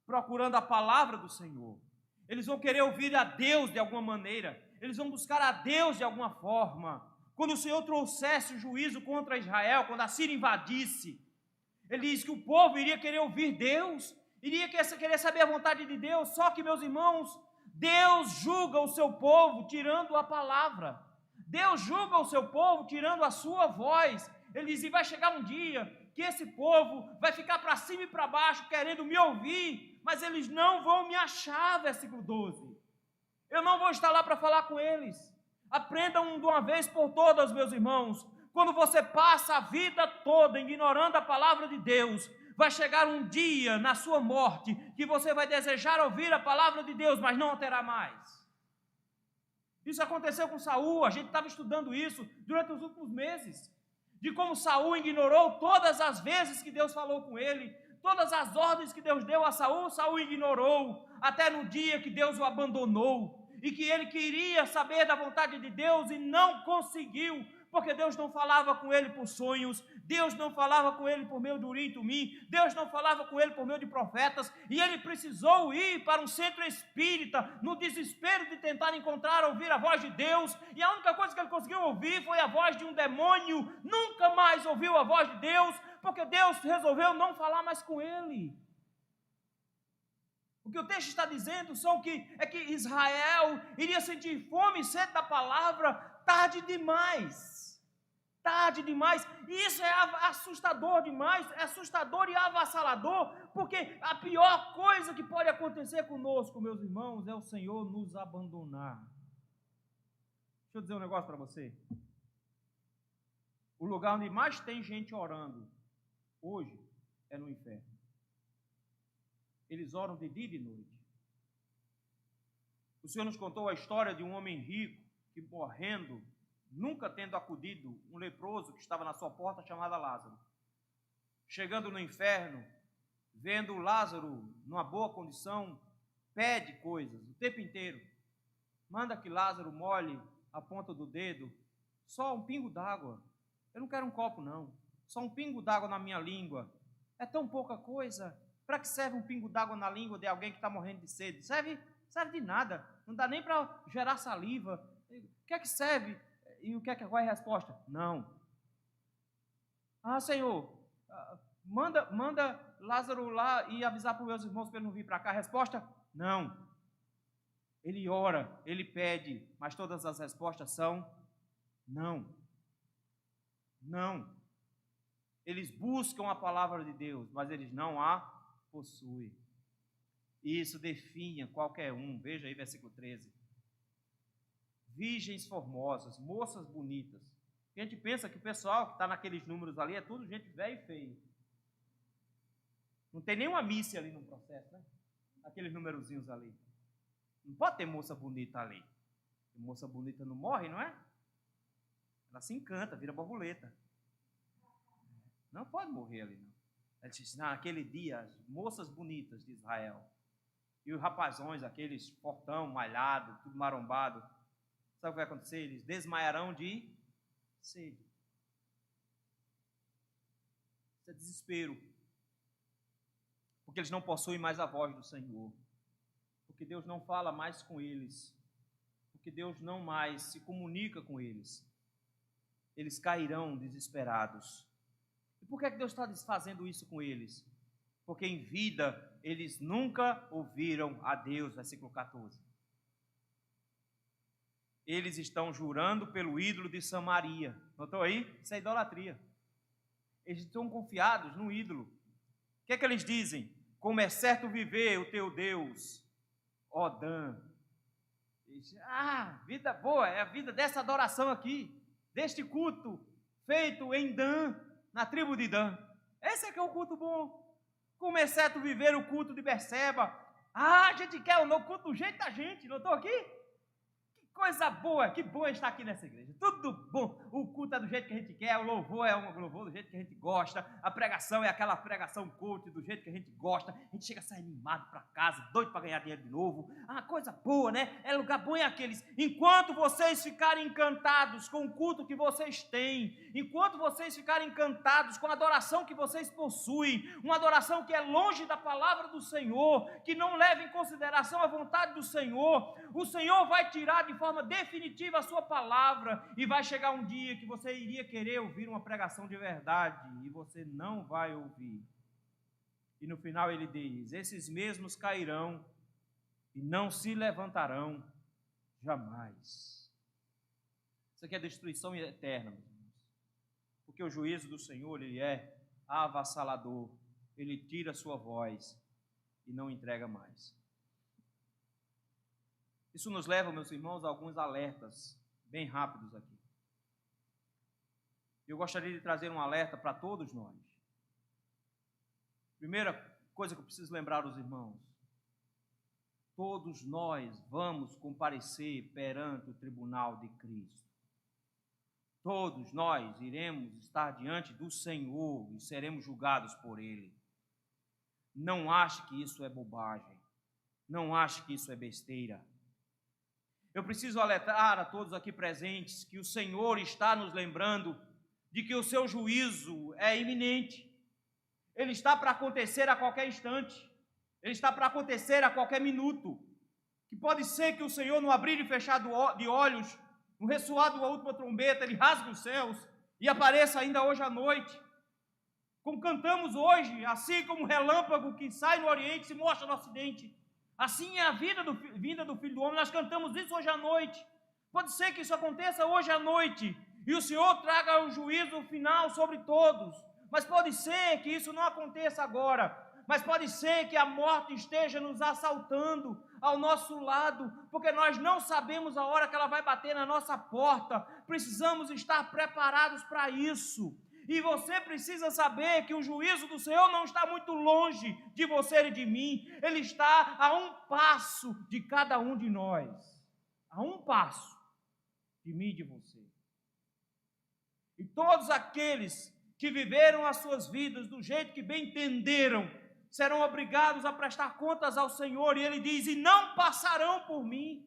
procurando a palavra do Senhor. Eles vão querer ouvir a Deus de alguma maneira, eles vão buscar a Deus de alguma forma. Quando o Senhor trouxesse o juízo contra Israel, quando a Síria invadisse, ele diz que o povo iria querer ouvir Deus, iria querer saber a vontade de Deus. Só que, meus irmãos, Deus julga o seu povo tirando a palavra. Deus julga o seu povo tirando a sua voz. Ele diz: e vai chegar um dia que esse povo vai ficar para cima e para baixo querendo me ouvir, mas eles não vão me achar, versículo 12. Eu não vou estar lá para falar com eles. Aprendam de uma vez por todas, meus irmãos, quando você passa a vida toda ignorando a palavra de Deus, vai chegar um dia na sua morte que você vai desejar ouvir a palavra de Deus, mas não a terá mais. Isso aconteceu com Saul, a gente estava estudando isso durante os últimos meses, de como Saul ignorou todas as vezes que Deus falou com ele, todas as ordens que Deus deu a Saul, Saul ignorou, até no dia que Deus o abandonou, e que ele queria saber da vontade de Deus e não conseguiu, porque Deus não falava com ele por sonhos, Deus não falava com ele por meio de Urim e Tumim, Deus não falava com ele por meio de profetas, e ele precisou ir para um centro espírita, no desespero de tentar ouvir a voz de Deus, e a única coisa que ele conseguiu ouvir foi a voz de um demônio. Nunca mais ouviu a voz de Deus, porque Deus resolveu não falar mais com ele. O que o texto está dizendo é que Israel iria sentir fome e sede da palavra tarde demais. Tarde demais. E isso é assustador demais, é assustador e avassalador, porque a pior coisa que pode acontecer conosco, meus irmãos, é o Senhor nos abandonar. Deixa eu dizer um negócio para você. O lugar onde mais tem gente orando hoje é no inferno. Eles oram de dia e de noite. O Senhor nos contou a história de um homem rico que, morrendo, nunca tendo acudido um leproso que estava na sua porta, chamado Lázaro. Chegando no inferno, vendo Lázaro numa boa condição, pede coisas o tempo inteiro. Manda que Lázaro molhe a ponta do dedo, só um pingo d'água. Eu não quero um copo, não. Só um pingo d'água na minha língua. É tão pouca coisa. Para que serve um pingo d'água na língua de alguém que está morrendo de sede? Serve de nada. Não dá nem para gerar saliva. O que é que serve? E qual é a resposta? Não. Ah, Senhor, manda Lázaro lá e avisar para os meus irmãos para ele não vir para cá. A resposta? Não. Ele ora, ele pede, mas todas as respostas são não. Não. Eles buscam a palavra de Deus, mas eles não a possuem. E isso definha qualquer um. Veja aí versículo 13. Virgens formosas, moças bonitas. A gente pensa que o pessoal que está naqueles números ali é tudo gente velha e feia. Não tem nenhuma mícia ali no processo, né? Aqueles numerozinhos ali. Não pode ter moça bonita ali. Moça bonita não morre, não é? Ela se encanta, vira borboleta. Não pode morrer ali, não. Ela disse, naquele dia, as moças bonitas de Israel e os rapazões, aqueles portão malhado, tudo marombado, sabe o que vai acontecer? Eles desmaiarão de sede. Isso é desespero. Porque eles não possuem mais a voz do Senhor. Porque Deus não fala mais com eles. Porque Deus não mais se comunica com eles. Eles cairão desesperados. E por que é que Deus está fazendo isso com eles? Porque em vida eles nunca ouviram a Deus, versículo 14. Eles estão jurando pelo ídolo de Samaria. Notou aí? Isso é idolatria. Eles estão confiados no ídolo. O que é que eles dizem? Como é certo viver o teu Deus, ó Dan. Vida boa, é a vida dessa adoração aqui, deste culto feito em Dan, na tribo de Dan. Esse é que é o culto bom. Como é certo viver o culto de Berseba. A gente quer o culto do jeito da gente, não estou aqui? Que coisa boa, que bom estar aqui nessa igreja. Tudo bom. O culto é do jeito que a gente quer, o louvor é um louvor do jeito que a gente gosta, a pregação é aquela pregação culto do jeito que a gente gosta. A gente chega a sair animado para casa, doido para ganhar dinheiro de novo. Coisa boa, né? É lugar bom é aqueles. Enquanto vocês ficarem encantados com o culto que vocês têm, enquanto vocês ficarem encantados com a adoração que vocês possuem, uma adoração que é longe da palavra do Senhor, que não leva em consideração a vontade do Senhor, o Senhor vai tirar de forma definitiva a sua palavra e vai chegar um dia que você iria querer ouvir uma pregação de verdade e você não vai ouvir. E no final ele diz, esses mesmos cairão e não se levantarão jamais. Isso aqui é destruição eterna, meus irmãos. Porque o juízo do Senhor, ele é avassalador. Ele tira a sua voz e não entrega mais. Isso nos leva, meus irmãos, a alguns alertas bem rápidos aqui. Eu gostaria de trazer um alerta para todos nós. Primeira coisa que eu preciso lembrar aos irmãos: todos nós vamos comparecer perante o tribunal de Cristo. Todos nós iremos estar diante do Senhor e seremos julgados por Ele. Não ache que isso é bobagem. Não ache que isso é besteira. Eu preciso alertar a todos aqui presentes que o Senhor está nos lembrando de que o seu juízo é iminente. Ele está para acontecer a qualquer instante. Ele está para acontecer a qualquer minuto. Que pode ser que o Senhor, no abrir e fechar de olhos, no ressoar da última trombeta, Ele rasgue os céus e apareça ainda hoje à noite. Como cantamos hoje, assim como o relâmpago que sai no Oriente se mostra no Ocidente. Assim é a vinda do Filho do Homem. Nós cantamos isso hoje à noite. Pode ser que isso aconteça hoje à noite e o Senhor traga o juízo final sobre todos. Mas pode ser que isso não aconteça agora. Mas pode ser que a morte esteja nos assaltando ao nosso lado, porque nós não sabemos a hora que ela vai bater na nossa porta. Precisamos estar preparados para isso. E você precisa saber que o juízo do Senhor não está muito longe de você e de mim. Ele está a um passo de cada um de nós. A um passo de mim e de você. E todos aqueles que viveram as suas vidas do jeito que bem entenderam, serão obrigados a prestar contas ao Senhor. E Ele diz, e não passarão por mim.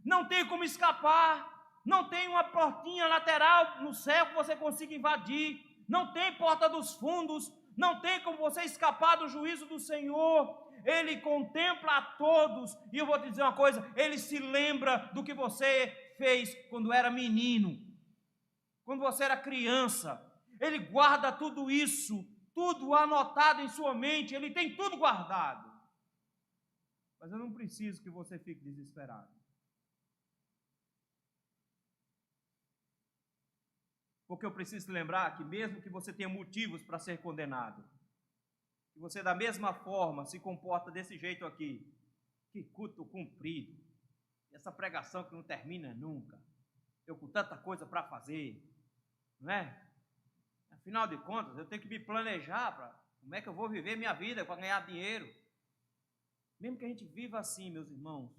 Não tem como escapar. Não tem uma portinha lateral no céu que você consiga invadir. Não tem porta dos fundos, não tem como você escapar do juízo do Senhor. Ele contempla a todos, e eu vou te dizer uma coisa, Ele se lembra do que você fez quando era menino, quando você era criança. Ele guarda tudo isso, tudo anotado em sua mente, Ele tem tudo guardado. Mas eu não preciso que você fique desesperado. Porque eu preciso lembrar que mesmo que você tenha motivos para ser condenado, que você da mesma forma se comporta desse jeito aqui, que culto comprido, essa pregação que não termina nunca, eu com tanta coisa para fazer, não é? Afinal de contas, eu tenho que me planejar para como é que eu vou viver minha vida para ganhar dinheiro. Mesmo que a gente viva assim, meus irmãos,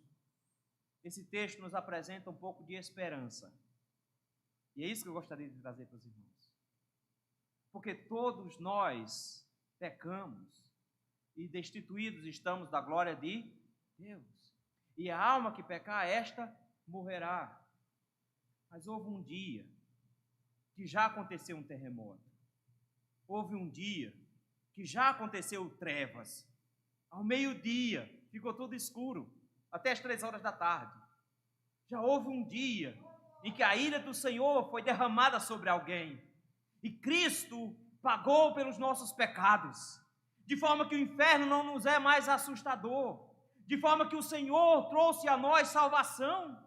esse texto nos apresenta um pouco de esperança. E é isso que eu gostaria de trazer para os irmãos. Porque todos nós pecamos e destituídos estamos da glória de Deus. E a alma que pecar, esta morrerá. Mas houve um dia que já aconteceu um terremoto. Houve um dia que já aconteceu trevas. Ao meio-dia ficou tudo escuro, até as 3 horas da tarde. Já houve um dia em que a ira do Senhor foi derramada sobre alguém. E Cristo pagou pelos nossos pecados, de forma que o inferno não nos é mais assustador, de forma que o Senhor trouxe a nós salvação,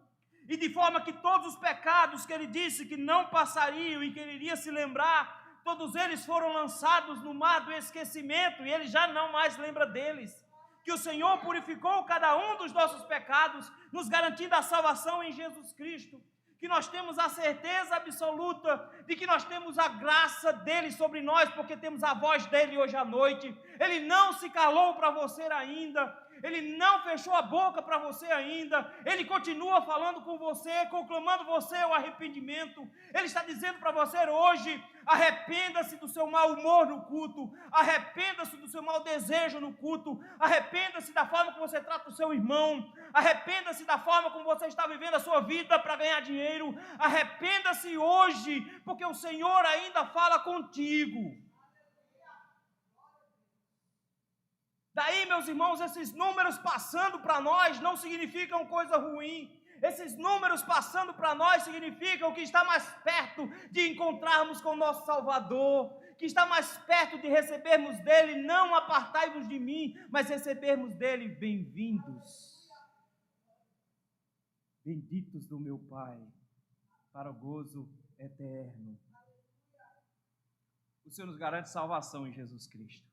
e de forma que todos os pecados que Ele disse que não passariam e que Ele iria se lembrar, todos eles foram lançados no mar do esquecimento, e Ele já não mais lembra deles. Que o Senhor purificou cada um dos nossos pecados, nos garantindo a salvação em Jesus Cristo. Que nós temos a certeza absoluta de que nós temos a graça dele sobre nós, porque temos a voz dele hoje à noite. Ele não se calou para você ainda, ele não fechou a boca para você ainda, ele continua falando com você, conclamando você ao arrependimento. Ele está dizendo para você hoje: arrependa-se do seu mau humor no culto, arrependa-se do seu mau desejo no culto, arrependa-se da forma como você trata o seu irmão, arrependa-se da forma como você está vivendo a sua vida para ganhar dinheiro, arrependa-se hoje, porque o Senhor ainda fala contigo. Daí, meus irmãos, esses números passando para nós não significam coisa ruim. Esses números passando para nós significam que está mais perto de encontrarmos com o nosso Salvador, que está mais perto de recebermos dele, não apartai-vos de mim, mas recebermos dele, bem-vindos, benditos do meu Pai, para o gozo eterno. O Senhor nos garante salvação em Jesus Cristo.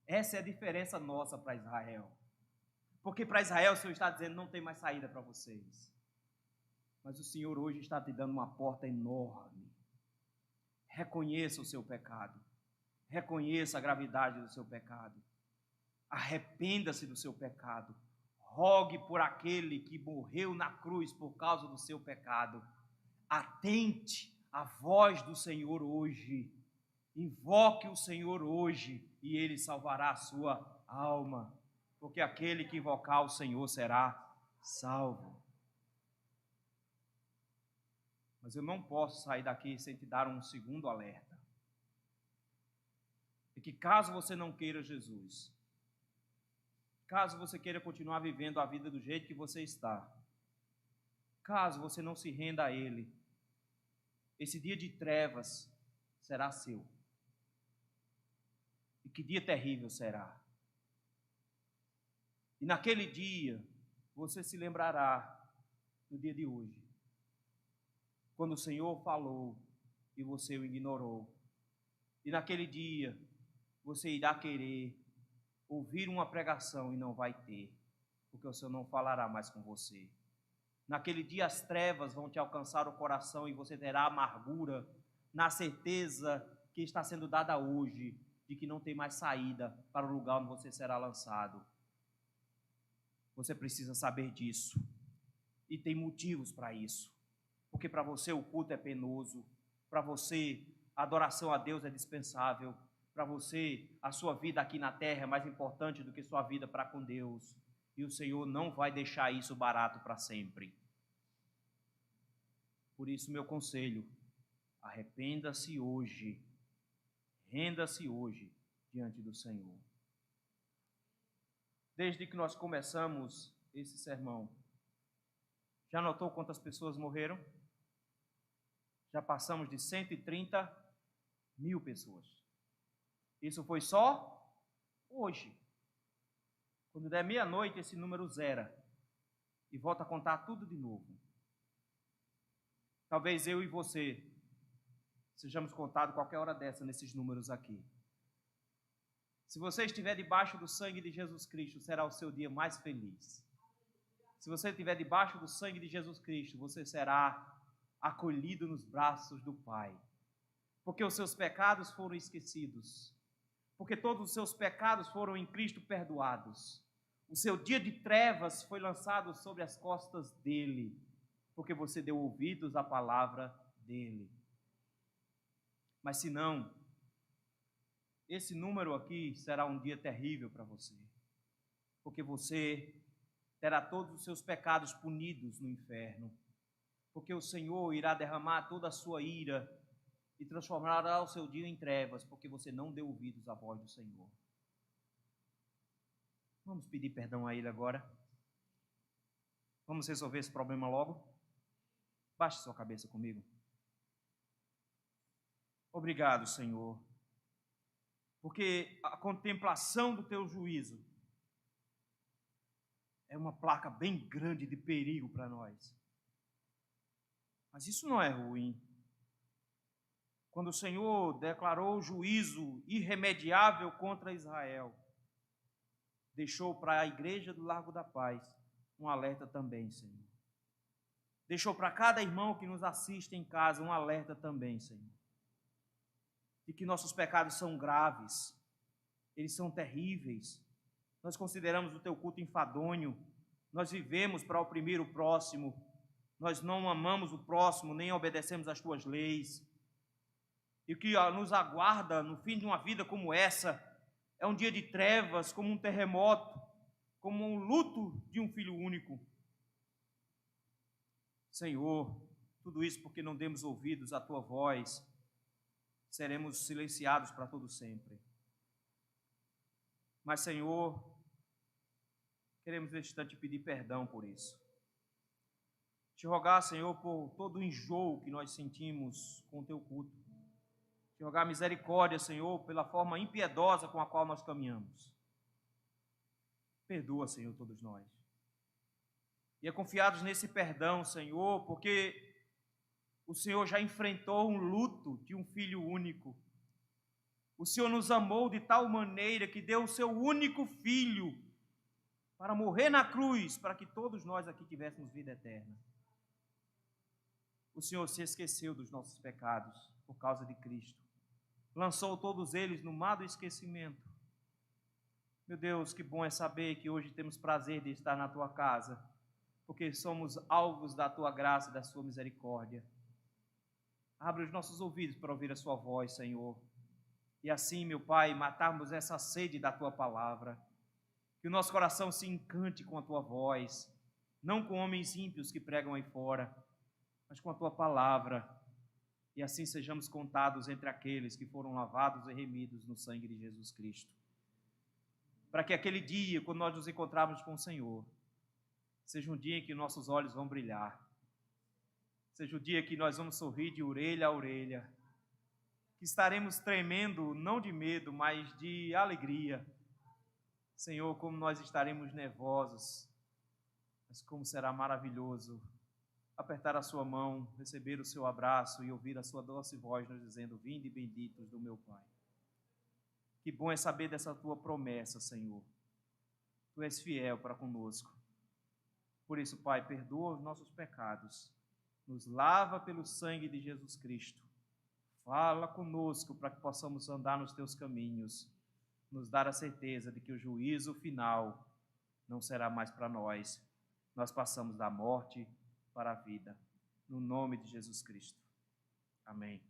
Essa é a diferença nossa para Israel. Porque para Israel o Senhor está dizendo: não tem mais saída para vocês. Mas o Senhor hoje está te dando uma porta enorme. Reconheça o seu pecado. Reconheça a gravidade do seu pecado. Arrependa-se do seu pecado. Rogue por aquele que morreu na cruz por causa do seu pecado. Atente à voz do Senhor hoje. Invoque o Senhor hoje e Ele salvará a sua alma. Porque aquele que invocar o Senhor será salvo. Mas eu não posso sair daqui sem te dar um segundo alerta. É que caso você não queira Jesus, caso você queira continuar vivendo a vida do jeito que você está, caso você não se renda a Ele, esse dia de trevas será seu. E que dia terrível será. E naquele dia, você se lembrará, no dia de hoje, quando o Senhor falou e você o ignorou. E naquele dia, você irá querer ouvir uma pregação e não vai ter, porque o Senhor não falará mais com você. Naquele dia, as trevas vão te alcançar o coração e você terá amargura na certeza que está sendo dada hoje, de que não tem mais saída para o lugar onde você será lançado. Você precisa saber disso. E tem motivos para isso. Porque para você o culto é penoso. Para você a adoração a Deus é dispensável. Para você a sua vida aqui na terra é mais importante do que sua vida para com Deus. E o Senhor não vai deixar isso barato para sempre. Por isso, meu conselho: arrependa-se hoje. Renda-se hoje diante do Senhor. Desde que nós começamos esse sermão, já notou quantas pessoas morreram? Já passamos de 130 mil pessoas. Isso foi só hoje. Quando der meia-noite, esse número zera e volta a contar tudo de novo. Talvez eu e você sejamos contados qualquer hora dessa nesses números aqui. Se você estiver debaixo do sangue de Jesus Cristo, será o seu dia mais feliz. Se você estiver debaixo do sangue de Jesus Cristo, você será acolhido nos braços do Pai. Porque os seus pecados foram esquecidos. Porque todos os seus pecados foram em Cristo perdoados. O seu dia de trevas foi lançado sobre as costas dele, porque você deu ouvidos à palavra dele. Mas se não, esse número aqui será um dia terrível para você, porque você terá todos os seus pecados punidos no inferno, porque o Senhor irá derramar toda a sua ira e transformará o seu dia em trevas, porque você não deu ouvidos à voz do Senhor. Vamos pedir perdão a Ele agora. Vamos resolver esse problema logo. Baixe sua cabeça comigo. Obrigado, Senhor, porque a contemplação do Teu juízo é uma placa bem grande de perigo para nós. Mas isso não é ruim. Quando o Senhor declarou o juízo irremediável contra Israel, deixou para a igreja do Largo da Paz um alerta também, Senhor. Deixou para cada irmão que nos assiste em casa um alerta também, Senhor. De que nossos pecados são graves, eles são terríveis. Nós consideramos o teu culto enfadonho, nós vivemos para oprimir o próximo, nós não amamos o próximo, nem obedecemos às tuas leis. E o que nos aguarda no fim de uma vida como essa é um dia de trevas, como um terremoto, como um luto de um filho único. Senhor, tudo isso porque não demos ouvidos à tua voz, seremos silenciados para todo sempre. Mas, Senhor, queremos neste instante pedir perdão por isso. Te rogar, Senhor, por todo o enjoo que nós sentimos com o teu culto. Te rogar misericórdia, Senhor, pela forma impiedosa com a qual nós caminhamos. Perdoa, Senhor, todos nós. E é confiados nesse perdão, Senhor, porque o Senhor já enfrentou um luto de um filho único. O Senhor nos amou de tal maneira que deu o seu único filho para morrer na cruz, para que todos nós aqui tivéssemos vida eterna. O Senhor se esqueceu dos nossos pecados por causa de Cristo. Lançou todos eles no mar do esquecimento. Meu Deus, que bom é saber que hoje temos prazer de estar na tua casa, porque somos alvos da tua graça e da sua misericórdia. Abre os nossos ouvidos para ouvir a sua voz, Senhor. E assim, meu Pai, matarmos essa sede da tua palavra. Que o nosso coração se encante com a tua voz, não com homens ímpios que pregam aí fora, mas com a tua palavra. E assim sejamos contados entre aqueles que foram lavados e remidos no sangue de Jesus Cristo. Para que aquele dia, quando nós nos encontrarmos com o Senhor, seja um dia em que nossos olhos vão brilhar. Seja o dia que nós vamos sorrir de orelha a orelha. Que estaremos tremendo, não de medo, mas de alegria. Senhor, como nós estaremos nervosos, mas como será maravilhoso apertar a sua mão, receber o seu abraço e ouvir a sua doce voz nos dizendo: vinde benditos do meu Pai. Que bom é saber dessa tua promessa, Senhor. Tu és fiel para conosco. Por isso, Pai, perdoa os nossos pecados, nos lava pelo sangue de Jesus Cristo. Fala conosco para que possamos andar nos teus caminhos, nos dar a certeza de que o juízo final não será mais para nós. Nós passamos da morte para a vida. No nome de Jesus Cristo. Amém.